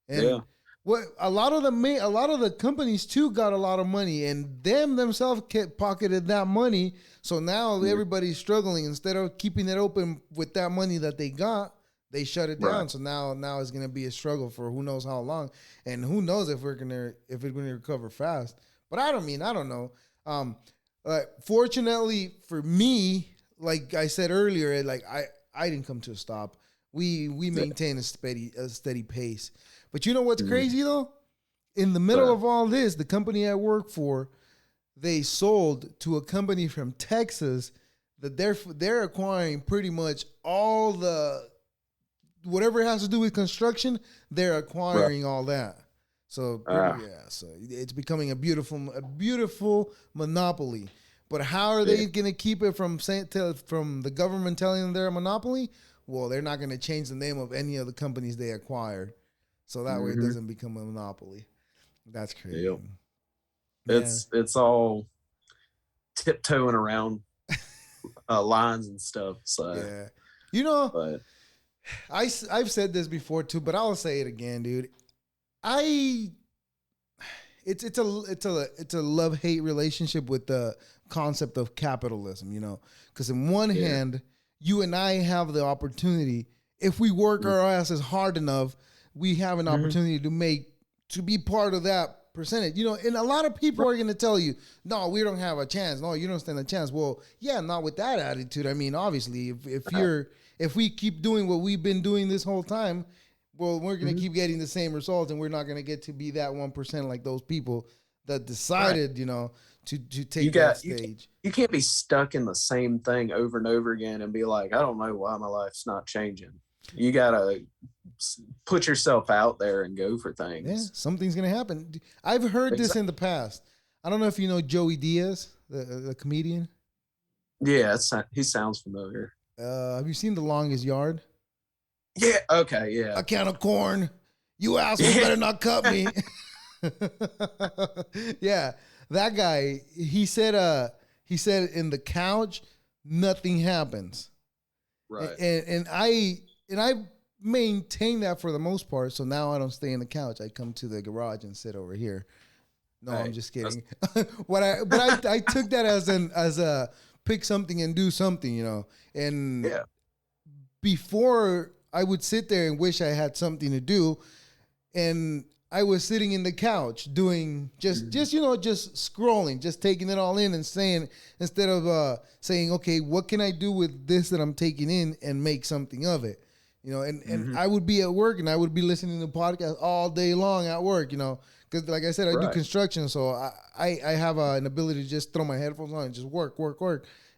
[SPEAKER 3] And what a lot of the companies too got a lot of money, and themselves pocketed that money. So now everybody's struggling. Instead of keeping it open with that money that they got, they shut it down.
[SPEAKER 4] Right.
[SPEAKER 3] So now it's gonna be a struggle for who knows how long, and who knows if it's gonna recover fast. But I don't know. Fortunately for me, like I said earlier, like I didn't come to a stop. We maintain a steady pace. But you know what's crazy though? In the middle of all this, the company I work for, they sold to a company from Texas that they're acquiring pretty much all the whatever has to do with construction. They're acquiring all that. So so it's becoming a beautiful monopoly. But how are they going to keep it from the government telling them they're a monopoly? Well, they're not going to change the name of any of the companies they acquired, so that way it doesn't become a monopoly. That's crazy.
[SPEAKER 4] Yep.
[SPEAKER 3] Yeah.
[SPEAKER 4] It's all tiptoeing around lines and stuff. So
[SPEAKER 3] Yeah, you know,
[SPEAKER 4] but
[SPEAKER 3] I've said this before too, but I'll say it again, dude. It's a love-hate relationship with the concept of capitalism, you know, because in one hand, you and I have the opportunity, if we work our asses hard enough, we have an opportunity to be part of that percentage, you know. And a lot of people are going to tell you, no, we don't have a chance. No, you don't stand a chance. Well, yeah, not with that attitude. I mean, obviously, if we keep doing what we've been doing this whole time, well, we're going to keep getting the same results, and we're not going to get to be that 1% like those people that decided, you know, to take that stage.
[SPEAKER 4] You can't be stuck in the same thing over and over again and be like, I don't know why my life's not changing. You got to put yourself out there and go for things.
[SPEAKER 3] Yeah, something's going to happen. I've heard this in the past. I don't know if you know Joey Diaz, the comedian.
[SPEAKER 4] Yeah, he sounds familiar.
[SPEAKER 3] Have you seen The Longest Yard?
[SPEAKER 4] Yeah. Okay. Yeah.
[SPEAKER 3] A can of corn. You asshole better not cut me. Yeah, that guy. He said in the couch, nothing happens.
[SPEAKER 4] Right.
[SPEAKER 3] And I maintain that for the most part. So now I don't stay in the couch. I come to the garage and sit over here. No, I'm just kidding. I took that as a pick something and do something, you know. And before, I would sit there and wish I had something to do, and I was sitting in the couch doing just scrolling, just taking it all in and saying, instead of saying, okay, what can I do with this that I'm taking in and make something of it, you know? And I would be at work and I would be listening to podcasts all day long at work, you know, because like I said, I do construction, so I have an ability to just throw my headphones on and just work.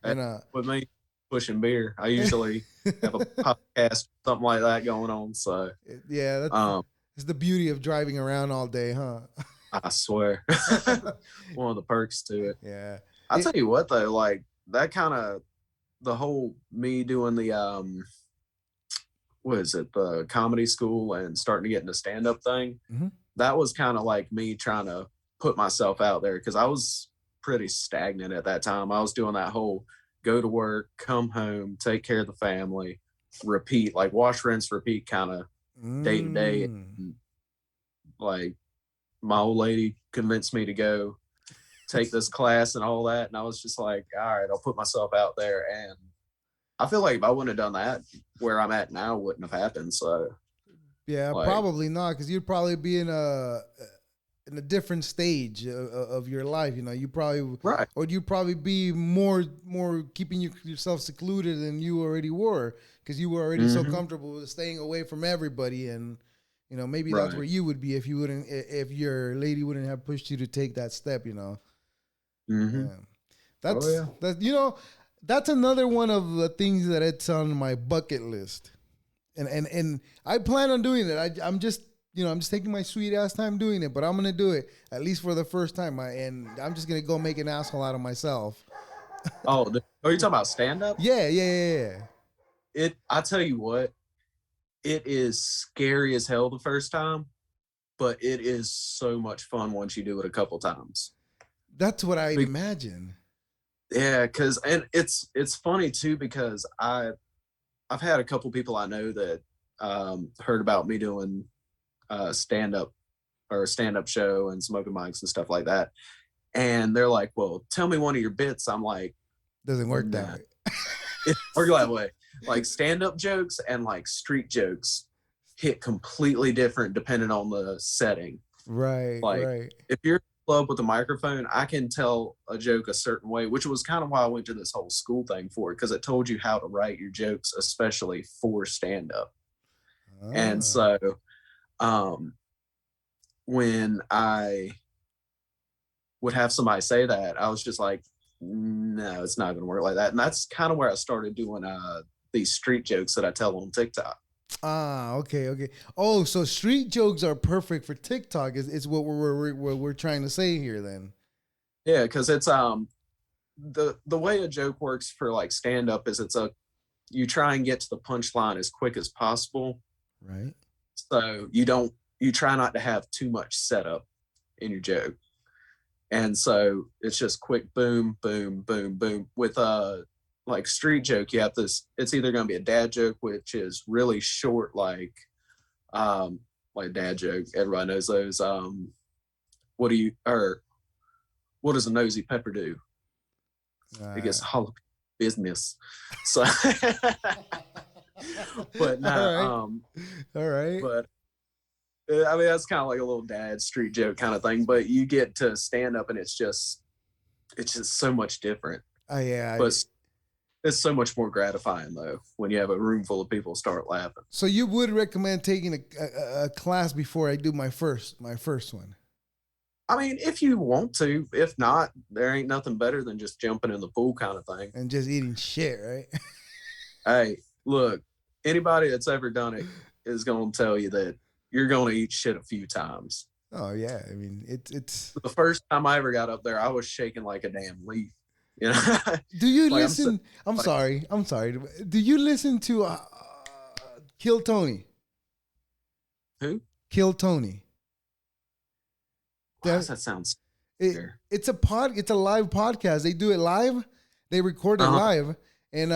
[SPEAKER 3] And
[SPEAKER 4] with me pushing beer, I usually have a podcast, something like that going on. So
[SPEAKER 3] yeah, that's it's the beauty of driving around all day, huh?
[SPEAKER 4] I swear. One of the perks to it.
[SPEAKER 3] Yeah.
[SPEAKER 4] I'll tell you what though, like that kind of the whole me doing the what is it, the comedy school and starting to get into stand-up thing. That was kind of like me trying to put myself out there, because I was pretty stagnant at that time. I was doing that whole go to work, come home, take care of the family, repeat, like wash, rinse, repeat kind of day to day. And like my old lady convinced me to go take this class and all that. And I was just like, all right, I'll put myself out there. And I feel like if I wouldn't have done that, where I'm at now wouldn't have happened. So
[SPEAKER 3] yeah, like, probably not, because you'd probably be in a different stage of your life. You know, you probably or you'd probably be more keeping yourself secluded than you already were, because you were already so comfortable with staying away from everybody. And you know, maybe that's where you would be if if your lady wouldn't have pushed you to take that step. You know, that's you know, that's another one of the things that it's on my bucket list. And I plan on doing it. I'm just taking my sweet ass time doing it, but I'm gonna do it at least for the first time. And I'm just gonna go make an asshole out of myself.
[SPEAKER 4] Are you talking about stand up?
[SPEAKER 3] Yeah.
[SPEAKER 4] I tell you what, it is scary as hell the first time, but it is so much fun once you do it a couple times.
[SPEAKER 3] That's what I imagine.
[SPEAKER 4] Yeah, and it's funny too, because I've had a couple people I know that heard about me doing stand up or a stand-up show and some open mics and stuff like that. And they're like, well, tell me one of your bits. I'm like,
[SPEAKER 3] Doesn't work that way.
[SPEAKER 4] It works that way. Like stand-up jokes and like street jokes hit completely different depending on the setting.
[SPEAKER 3] Right,
[SPEAKER 4] Like
[SPEAKER 3] right.
[SPEAKER 4] if you're in a club with a microphone, I can tell a joke a certain way, which was kind of why I went to this whole school thing for it, because it told you how to write your jokes, especially for stand-up. And so when I would have somebody say that, I was just like, no, it's not going to work like that. And that's kind of where I started doing these street jokes that I tell on TikTok.
[SPEAKER 3] Okay. Oh, so street jokes are perfect for TikTok. Is what we're trying to say here then.
[SPEAKER 4] Yeah, because it's the way a joke works for like stand up is you try and get to the punchline as quick as possible.
[SPEAKER 3] Right.
[SPEAKER 4] So you try not to have too much setup in your joke. And so it's just quick boom, boom, boom, boom. With like street joke, you have this, it's either gonna be a dad joke, which is really short, like dad joke. Everybody knows those. What does a nosy pepper do? It gets hollow business. So but no,
[SPEAKER 3] all right.
[SPEAKER 4] But I mean, that's kind of like a little dad street joke kind of thing. But you get to stand up, and it's just so much different.
[SPEAKER 3] Yeah.
[SPEAKER 4] But it's so much more gratifying though when you have a room full of people start laughing.
[SPEAKER 3] So you would recommend taking a class before I do my first one?
[SPEAKER 4] I mean, if you want to. If not, there ain't nothing better than just jumping in the pool kind of thing.
[SPEAKER 3] And just eating shit, right?
[SPEAKER 4] Hey, look, anybody that's ever done it is going to tell you that you're going to eat shit a few times.
[SPEAKER 3] Oh yeah, I mean it's
[SPEAKER 4] the first time I ever got up there, I was shaking like a damn leaf. You know?
[SPEAKER 3] Do you listen? I'm sorry. Do you listen to Kill Tony?
[SPEAKER 4] Who?
[SPEAKER 3] Kill Tony.
[SPEAKER 4] How does that sound?
[SPEAKER 3] It's a live podcast. They do it live. They record it live, and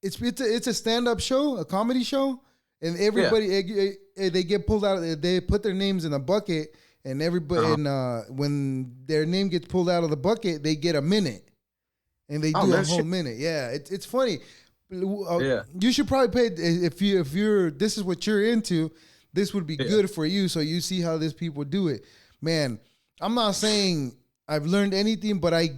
[SPEAKER 3] it's a stand-up show, a comedy show, and everybody they get pulled out. They put their names in a bucket, and everybody when their name gets pulled out of the bucket, they get a minute, and they do a whole minute. Yeah, it's funny. You should probably pay if you're this is what you're into. This would be good for you, so you see how these people do it. Man, I'm not saying I've learned anything, but I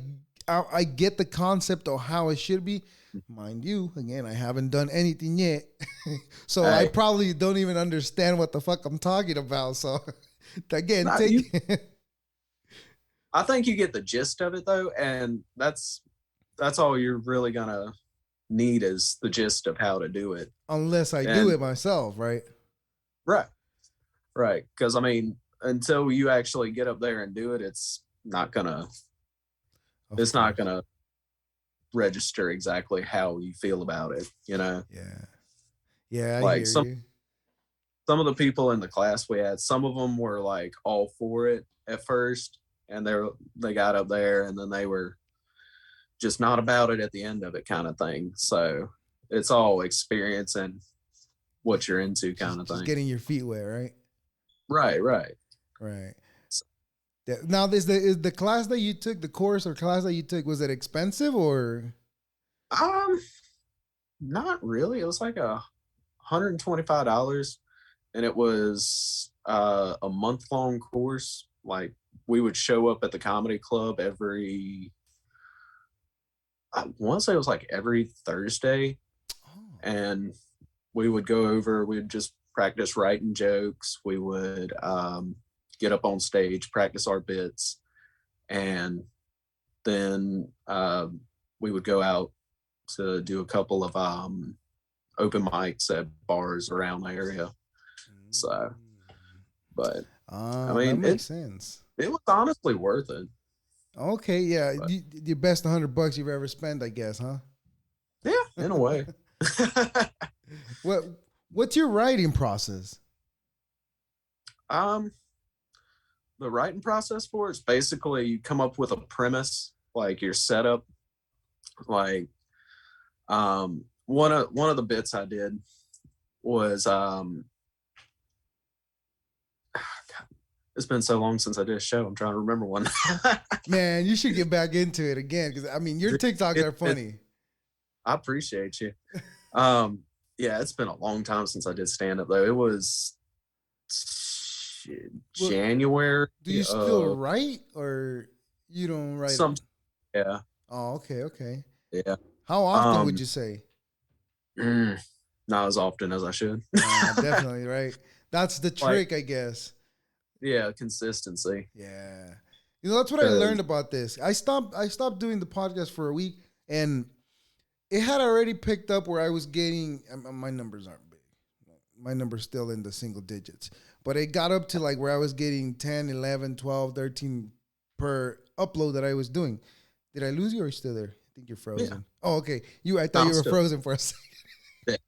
[SPEAKER 3] get the concept of how it should be. Mind you, again, I haven't done anything yet. So I probably don't even understand what the fuck I'm talking about. So again,
[SPEAKER 4] I think you get the gist of it though, and that's all you're really gonna need is the gist of how to do it.
[SPEAKER 3] Unless I do it myself, right?
[SPEAKER 4] Right. Because I mean, until you actually get up there and do it, it's not gonna register exactly how you feel about it, you know?
[SPEAKER 3] Yeah.
[SPEAKER 4] Like some of the people in the class we had, some of them were like all for it at first, and they got up there, and then they were just not about it at the end of it, kind of thing. So it's all experience and what you're into, kind of thing.
[SPEAKER 3] Just getting your feet wet, right?
[SPEAKER 4] Right.
[SPEAKER 3] So, now, is the class that you took, the course or class that you took, was it expensive or?
[SPEAKER 4] Not really. It was like $125, and it was a month-long course. Like we would show up at the comedy club I want to say it was like every Thursday, and we would go over. We'd just practice writing jokes. We would get up on stage, practice our bits, and then we would go out to do a couple of open mics at bars around the area. So, but I mean,
[SPEAKER 3] that makes sense.
[SPEAKER 4] It was honestly worth it.
[SPEAKER 3] Okay, yeah, your best $100 you've ever spent, I guess, huh?
[SPEAKER 4] Yeah, in a way.
[SPEAKER 3] What's your writing process?
[SPEAKER 4] The writing process for it's basically you come up with a premise, like your setup. Like one of the bits I did was It's been so long since I did a show. I'm trying to remember one.
[SPEAKER 3] Man, you should get back into it again because I mean, your TikToks are funny.
[SPEAKER 4] I appreciate you. Yeah, it's been a long time since I did stand up though. It was January.
[SPEAKER 3] Do you still write or you don't write?
[SPEAKER 4] Yeah.
[SPEAKER 3] Oh, okay.
[SPEAKER 4] Yeah.
[SPEAKER 3] How often would you say?
[SPEAKER 4] Not as often as I should.
[SPEAKER 3] Definitely, right? That's the trick, I guess.
[SPEAKER 4] Yeah, consistency.
[SPEAKER 3] Yeah. You know, that's what I learned about this. I stopped doing the podcast for a week, and it had already picked up where I was getting, my numbers aren't big. My number's still in the single digits. But it got up to like where I was getting 10, 11, 12, 13 per upload that I was doing. Did I lose you or are you still there? I think you're frozen. Yeah. Oh, okay. I thought you were frozen for a second.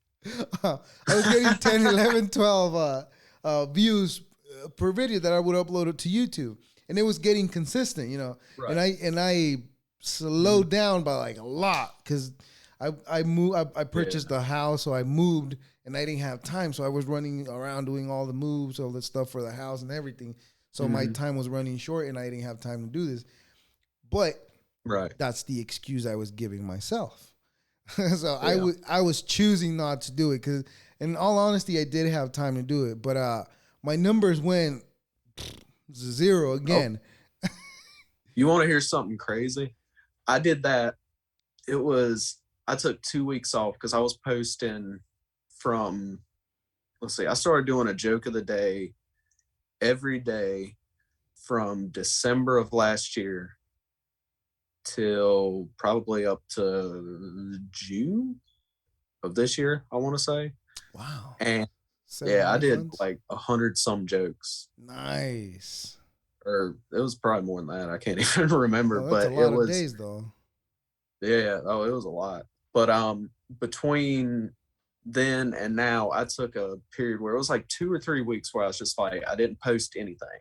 [SPEAKER 3] I was getting 10, 11, 12 views per video that I would upload it to YouTube. And it was getting consistent, you know. Right. And I slowed down by like a lot because I purchased a house, so I moved and I didn't have time. So I was running around doing all the moves, all the stuff for the house and everything. So my time was running short and I didn't have time to do this. But that's the excuse I was giving myself. So I was choosing not to do it because, in all honesty, I did have time to do it. But my numbers went 0 again.
[SPEAKER 4] Oh. You want to hear something crazy? I did that. I took 2 weeks off because I was posting from, I started doing a joke of the day every day from December of last year till probably up to June of this year, I want to say.
[SPEAKER 3] Wow.
[SPEAKER 4] And I did like 100 some jokes.
[SPEAKER 3] Nice.
[SPEAKER 4] Or it was probably more than that. I can't even remember.
[SPEAKER 3] But a lot of days though.
[SPEAKER 4] Yeah. Oh, it was a lot. But between then and now, I took a period where it was like 2 or 3 weeks where I was just like, I didn't post anything.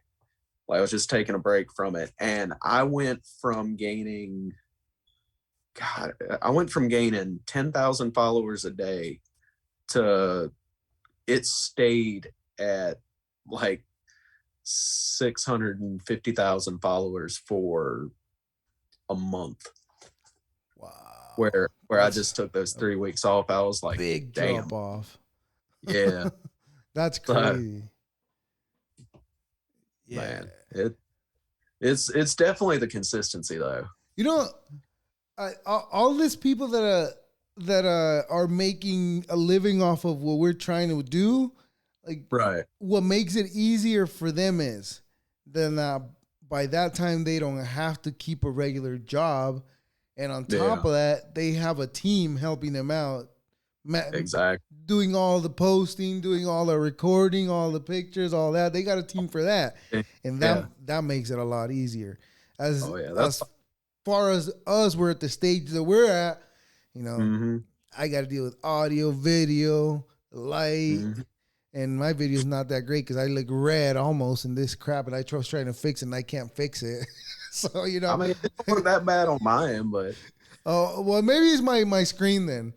[SPEAKER 4] Like I was just taking a break from it. And I went from gaining 10,000 followers a day to it stayed at like 650,000 followers for a month.
[SPEAKER 3] Wow.
[SPEAKER 4] Where I just took those 3 weeks off. I was like,
[SPEAKER 3] big drop off.
[SPEAKER 4] Yeah.
[SPEAKER 3] That's crazy.
[SPEAKER 4] Man, it's definitely the consistency though.
[SPEAKER 3] You know, all these people that are making a living off of what we're trying to do, like what makes it easier for them is then by that time they don't have to keep a regular job, and on top of that they have a team helping them out.
[SPEAKER 4] Exactly.
[SPEAKER 3] Doing all the posting, doing all the recording, all the pictures, all that. They got a team for that. And that makes it a lot easier. As far as us, we're at the stage that we're at, you know, I got to deal with audio, video, light. And my video is not that great because I look red almost in this crap, and I was trying to fix it and I can't fix it. So, you know.
[SPEAKER 4] I mean, it wasn't that bad on my end, but.
[SPEAKER 3] Oh, well, maybe it's my screen then.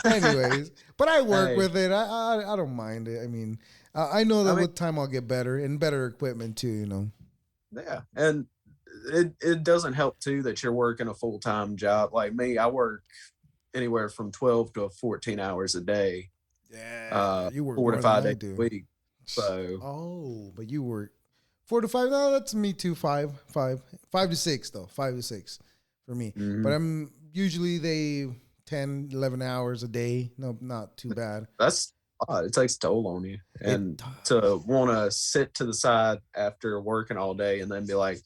[SPEAKER 3] Anyways, but I work with it. I don't mind it. I mean, I know that with time I'll get better and better equipment too, you know.
[SPEAKER 4] Yeah. And it doesn't help too that you're working a full-time job. Like me, I work anywhere from 12 to 14 hours a day.
[SPEAKER 3] Yeah. You work
[SPEAKER 4] 4 to 5 days a week.
[SPEAKER 3] So but you work 4 to 5. No, that's me too. 5 to 6 though. 5 to 6 for me. But I'm usually 10, 11 hours a day. No, not too bad.
[SPEAKER 4] That's odd. It takes a toll on you. And to want to sit to the side after working all day and then be like,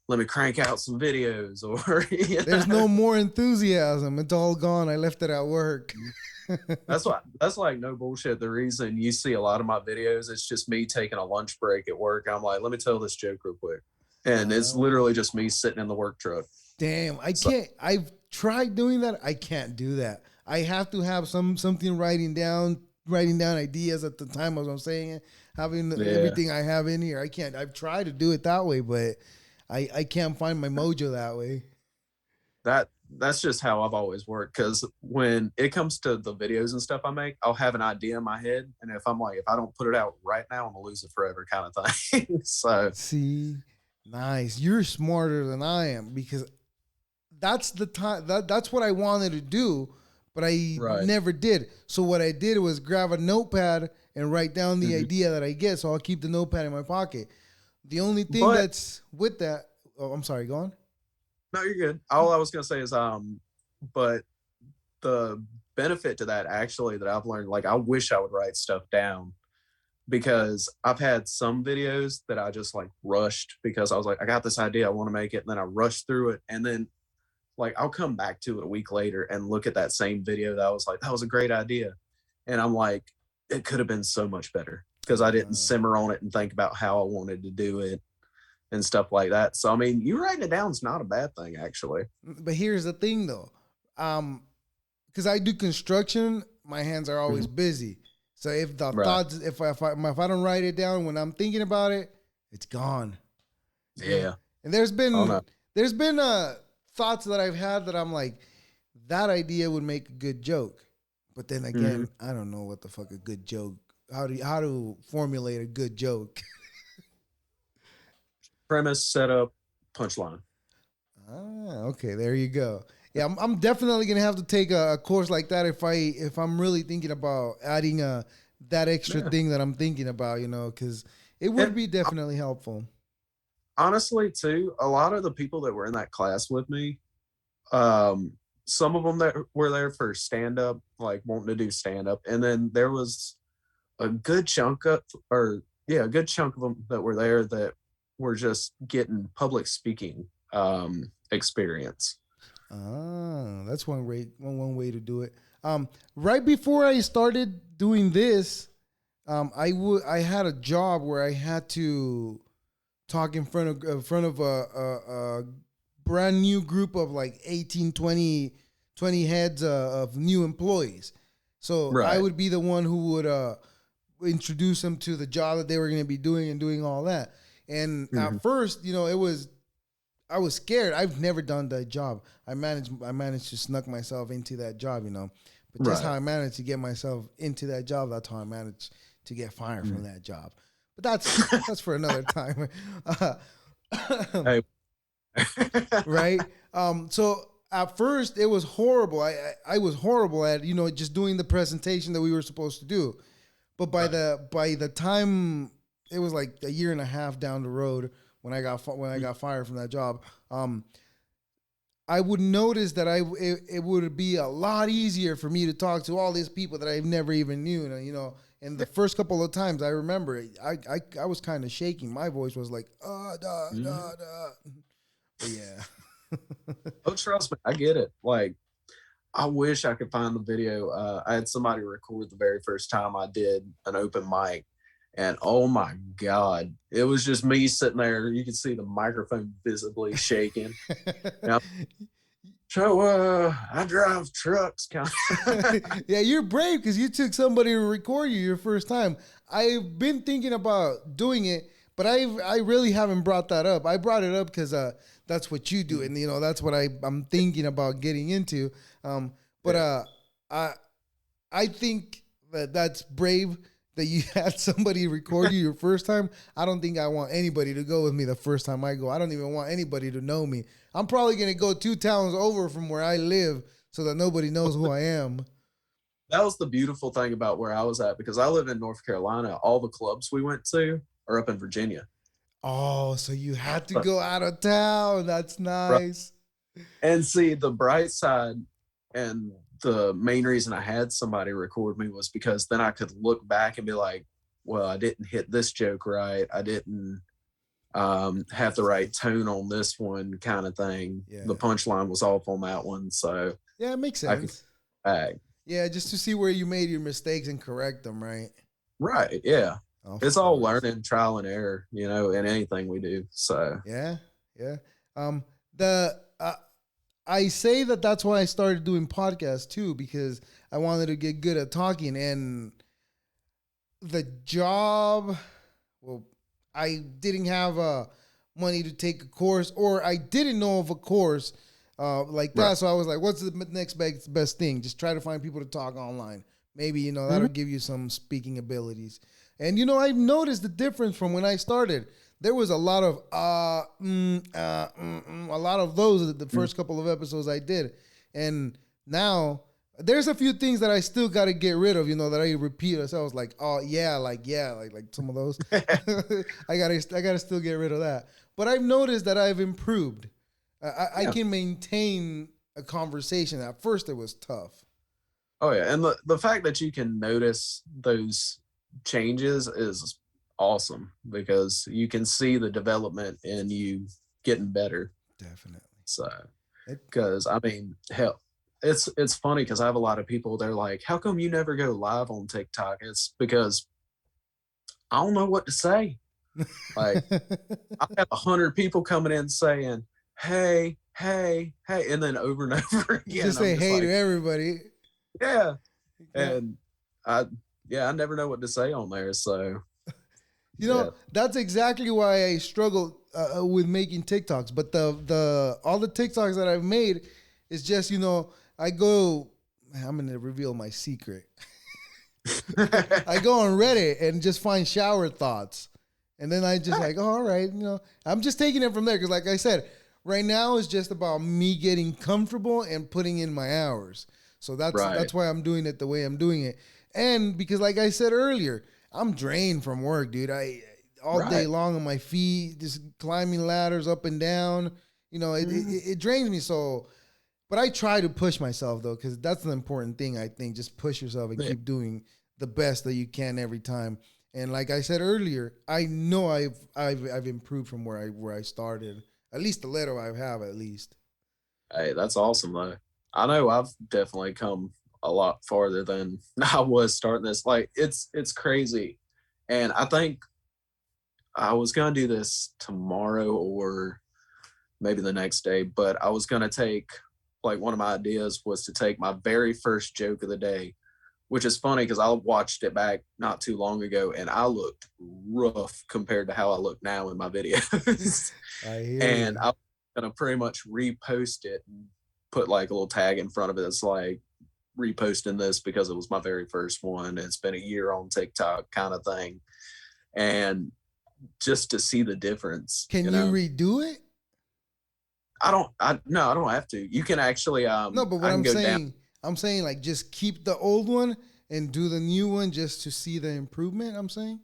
[SPEAKER 4] let me crank out some videos or
[SPEAKER 3] There's no more enthusiasm. It's all gone. I left it at work.
[SPEAKER 4] That's like no bullshit. The reason you see a lot of my videos, it's just me taking a lunch break at work. I'm like, let me tell this joke real quick. And it's literally just me sitting in the work truck.
[SPEAKER 3] Damn, I can't. I've tried doing that. I can't do that. I have to have something writing down ideas at the time as I'm saying it, having everything I have in here. I can't. I've tried to do it that way, but I can't find my mojo that way.
[SPEAKER 4] that's just how I've always worked. Because when it comes to the videos and stuff I make, I'll have an idea in my head, and if I don't put it out right now, I'm gonna lose it forever, kind of thing. So
[SPEAKER 3] See, nice. You're smarter than I am because that's the time that's what I wanted to do, but I
[SPEAKER 4] right.
[SPEAKER 3] never did. So what I did was grab a notepad and write down the
[SPEAKER 4] Mhm.
[SPEAKER 3] idea that I get. So I'll keep the notepad in my pocket. The only thing
[SPEAKER 4] But
[SPEAKER 3] that's with that, oh, I'm sorry, go on.
[SPEAKER 4] no, you're good. All I was gonna say is, but the benefit to that actually that I've learned, like I wish I would write stuff down because I've had some videos that I just like rushed because I was like, I got this idea, I want to make it, and then I rushed through it, and then like I'll come back to it a week later and look at that same video that I was like, that was a great idea, and I'm like, it could have been so much better because I didn't
[SPEAKER 3] Uh,
[SPEAKER 4] simmer on it and think about how I wanted to do it and stuff like that. So I mean, you writing it down is not a bad thing actually.
[SPEAKER 3] but here's the thing though. Because I do construction, my hands are always
[SPEAKER 4] Mhm.
[SPEAKER 3] busy. So if the
[SPEAKER 4] Right.
[SPEAKER 3] thoughts, if I don't write it down when I'm thinking about it, it's gone. Yeah.
[SPEAKER 4] Yeah.
[SPEAKER 3] And there's
[SPEAKER 4] Oh
[SPEAKER 3] been
[SPEAKER 4] no.
[SPEAKER 3] thoughts that I've had that I'm like, that idea would make a good joke. But then
[SPEAKER 4] Mhm.
[SPEAKER 3] again, I don't know what the fuck a good joke. How to formulate a good joke?
[SPEAKER 4] Premise, setup, punchline.
[SPEAKER 3] Okay, there you go. Yeah, I'm definitely gonna have to take a course like that if I'm really thinking about adding that extra
[SPEAKER 4] Yeah.
[SPEAKER 3] thing that I'm thinking about, because it would
[SPEAKER 4] And
[SPEAKER 3] be definitely helpful.
[SPEAKER 4] honestly, too, a lot of the people that were in that class with me, um, some of them that were there for stand up, like wanting to do stand up, and then there was a good chunk of, or yeah, a good chunk of them that were there that were just getting public speaking experience.
[SPEAKER 3] That's one way to do it. Right before I started doing this, I had a job where I had to talk in front of a brand new group of like 18, 20 heads of new employees. So I
[SPEAKER 4] Right.
[SPEAKER 3] would be the one who would introduce them to the job that they were going to be doing and doing all that. And
[SPEAKER 4] Mhm.
[SPEAKER 3] at first, I was scared. I've never done that job. I managed to snuck myself into that job. But just how
[SPEAKER 4] Right.
[SPEAKER 3] I managed to get myself into that job, that's how I managed to get fired from
[SPEAKER 4] Mhm.
[SPEAKER 3] that job. But that's for another time.
[SPEAKER 4] Hey.
[SPEAKER 3] Right? So at first it was horrible. I was horrible at just doing the presentation that we were supposed to do. But
[SPEAKER 4] Right.
[SPEAKER 3] by the time it was like a year and a half down the road when I
[SPEAKER 4] Mhm.
[SPEAKER 3] got fired from that job, I would notice that it would be a lot easier for me to talk to all these people that I never even knew. And the first couple of times I remember I was kind of shaking. My voice was like da
[SPEAKER 4] Mhm.
[SPEAKER 3] da da. But yeah.
[SPEAKER 4] Oh, trust me, I get it. Like, I wish I could find the video. I had somebody record the very first time I did an open mic, and oh my god, it was just me sitting there. You could see the microphone visibly shaking. Yeah. So, I drive trucks, kind of.
[SPEAKER 3] Yeah, you're brave because you took somebody to record you your first time. I've been thinking about doing it, but I really haven't brought that up. I brought it up because that's what you do, and that's what I'm thinking about getting into. But
[SPEAKER 4] Yeah.
[SPEAKER 3] I I think that that's brave that you had somebody record you your first time. I don't think I want anybody to go with me the first time I go. I don't even want anybody to know me. I'm probably gonna go 2 towns over from where I live so that nobody knows who I am.
[SPEAKER 4] That was the beautiful thing about where I was at because I live in North Carolina. All the clubs we went to are up in Virginia.
[SPEAKER 3] Oh, so you had to
[SPEAKER 4] But,
[SPEAKER 3] go out of town. That's
[SPEAKER 4] right.
[SPEAKER 3] nice.
[SPEAKER 4] And see, the bright side and the main reason I had somebody record me was because then I could look back and be like, well, I didn't hit this joke right. I didn't have the right tone on this one, kind of thing. The
[SPEAKER 3] Yeah.
[SPEAKER 4] punchline was off on that one. So
[SPEAKER 3] Yeah, it makes
[SPEAKER 4] I could
[SPEAKER 3] sense.
[SPEAKER 4] back.
[SPEAKER 3] Yeah, just to see where you made your mistakes and correct them, right?
[SPEAKER 4] Right. Yeah.
[SPEAKER 3] Of
[SPEAKER 4] It's all
[SPEAKER 3] course.
[SPEAKER 4] learning, trial and error, in anything we do. So,
[SPEAKER 3] Yeah, yeah. Um, the I say that that's why I started doing podcasts too because I wanted to get good at talking and the job. Well, I didn't have money to take a course, or I didn't know of a course like that.
[SPEAKER 4] Right.
[SPEAKER 3] So I was like, what's the next best thing? Just try to find people to talk online. Maybe, that'll give you some speaking abilities. And, I've noticed the difference from when I started. There was a lot of, a lot of those the first couple of episodes I did. And now there's a few things that I still got to get rid of, that I repeat. So I was like, oh yeah, like some of those. I gotta still get rid of that. But I've noticed that I've improved. I can maintain a conversation. At first, it was tough.
[SPEAKER 4] Oh yeah, and the fact that you can notice those changes is awesome because you can see the development in you getting better.
[SPEAKER 3] Definitely.
[SPEAKER 4] So, because I mean, hell, it's funny because I have a lot of people. They're like, "How come you never go live on TikTok?" It's because I don't know what to say. Like, I have 100 people coming in saying, "Hey, hey, hey," and then over and over again,
[SPEAKER 3] Just say hey
[SPEAKER 4] like,
[SPEAKER 3] to everybody.
[SPEAKER 4] Yeah. And I never know what to say on there. So,
[SPEAKER 3] that's exactly why I struggle with making TikToks. But the all the TikToks that I've made is just, I go, I'm going to reveal my secret. I go on Reddit and just find shower thoughts. And then I just like, all right, I'm just taking it from there. Because like I said, right now it's just about me getting comfortable and putting in my hours. So that's why I'm doing it the way I'm doing it. And because like I said earlier, I'm drained from work, dude. I all day long on my feet, just climbing ladders up and down. It drains me so. But I try to push myself though, because that's the important thing. I think just push yourself and keep doing the best that you can every time. And like I said earlier, I know I've improved from where I started. At least a little I have at least.
[SPEAKER 4] Hey, that's awesome though. I know I've definitely come a lot farther than I was starting this. Like it's crazy. And I think I was gonna do this tomorrow or maybe the next day, but I was gonna take like one of my ideas was to take my very first joke of the day, which is funny because I watched it back not too long ago and I looked rough compared to how I look now in my videos.
[SPEAKER 3] I hear
[SPEAKER 4] And
[SPEAKER 3] you.
[SPEAKER 4] I'm gonna pretty much repost it and put like a little tag in front of it. It's like reposting this because it was my very first one. It's been a year on TikTok kind of thing. And just to see the difference.
[SPEAKER 3] Can you redo it?
[SPEAKER 4] I don't have to. You can actually
[SPEAKER 3] No, but what
[SPEAKER 4] I can
[SPEAKER 3] I'm
[SPEAKER 4] go
[SPEAKER 3] saying,
[SPEAKER 4] down.
[SPEAKER 3] I'm saying like just keep the old one and do the new one just to see the improvement. I'm saying.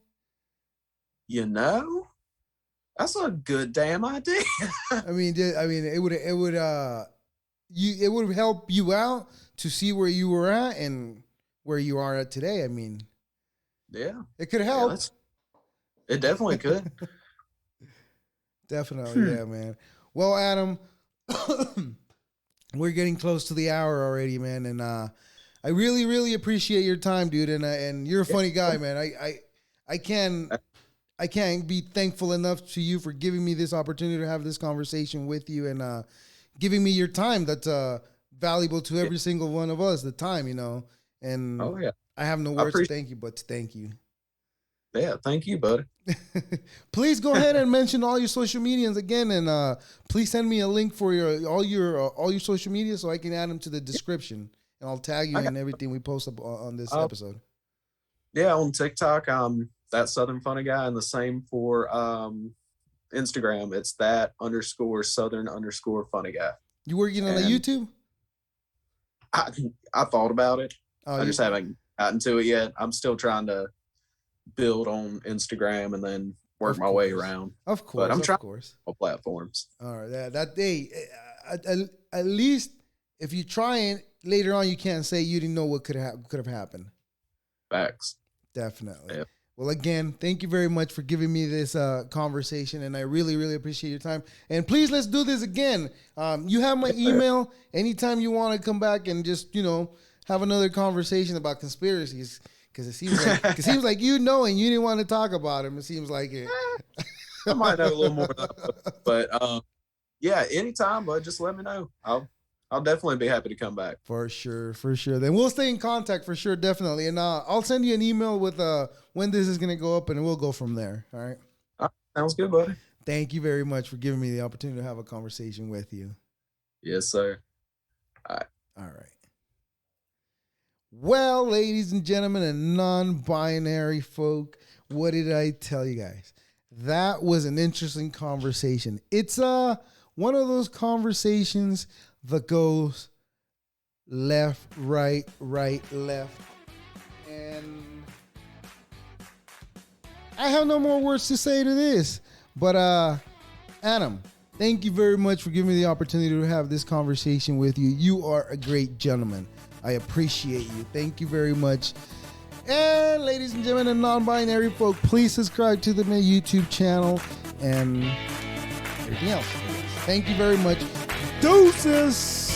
[SPEAKER 4] That's a good damn idea.
[SPEAKER 3] I mean, it would it would help you out to see where you were at and where you are at today. I mean,
[SPEAKER 4] Yeah.
[SPEAKER 3] it could help.
[SPEAKER 4] It definitely could.
[SPEAKER 3] Definitely, yeah, man. Well, Adam, we're getting close to the hour already, man, and I really, really appreciate your time, dude. And you're a funny guy, man. I can't be thankful enough to you for giving me this opportunity to have this conversation with you and giving me your time. That's valuable to every single one of us. The time, And I have no words to thank you, but to thank you.
[SPEAKER 4] Yeah, thank you, buddy.
[SPEAKER 3] Please go ahead and mention all your social medias again, and please send me a link for all your social media so I can add them to the description, and I'll tag you in everything we post up on this episode.
[SPEAKER 4] Yeah, on TikTok, that Southern Funny Guy, and the same for Instagram. It's that_Southern_Funny Guy.
[SPEAKER 3] You working on a YouTube?
[SPEAKER 4] I thought about it.
[SPEAKER 3] Oh,
[SPEAKER 4] I just haven't gotten to it yet. I'm still trying to build on Instagram and then work my way around.
[SPEAKER 3] Of course,
[SPEAKER 4] but I'm trying all
[SPEAKER 3] all
[SPEAKER 4] platforms.
[SPEAKER 3] All right, that day, at least if you try it later on, you can't say you didn't know what could have happened.
[SPEAKER 4] Facts.
[SPEAKER 3] Definitely.
[SPEAKER 4] Yeah.
[SPEAKER 3] Well, again, thank you very much for giving me this conversation, and I really, really appreciate your time. And please, let's do this again. You have my email. Anytime you want to come back and just have another conversation about conspiracies. Because it seems like and you didn't want to talk about them. It seems like it.
[SPEAKER 4] I might know a little more, but yeah, anytime, bud. Just let me know. I'll definitely be happy to come back.
[SPEAKER 3] For sure. Then we'll stay in contact for sure, definitely. And I'll send you an email with when this is going to go up, and we'll go from there. All right.
[SPEAKER 4] Sounds good, buddy.
[SPEAKER 3] Thank you very much for giving me the opportunity to have a conversation with you.
[SPEAKER 4] Yes, sir.
[SPEAKER 3] All right. Well, ladies and gentlemen, and non-binary folk, what did I tell you guys? That was an interesting conversation. It's one of those conversations that goes left, right, left. And I have no more words to say to this. But Adam, thank you very much for giving me the opportunity to have this conversation with you. You are a great gentleman. I appreciate you. Thank you very much. And ladies and gentlemen and non-binary folk, please subscribe to my YouTube channel and everything else. Thank you very much. Deuces!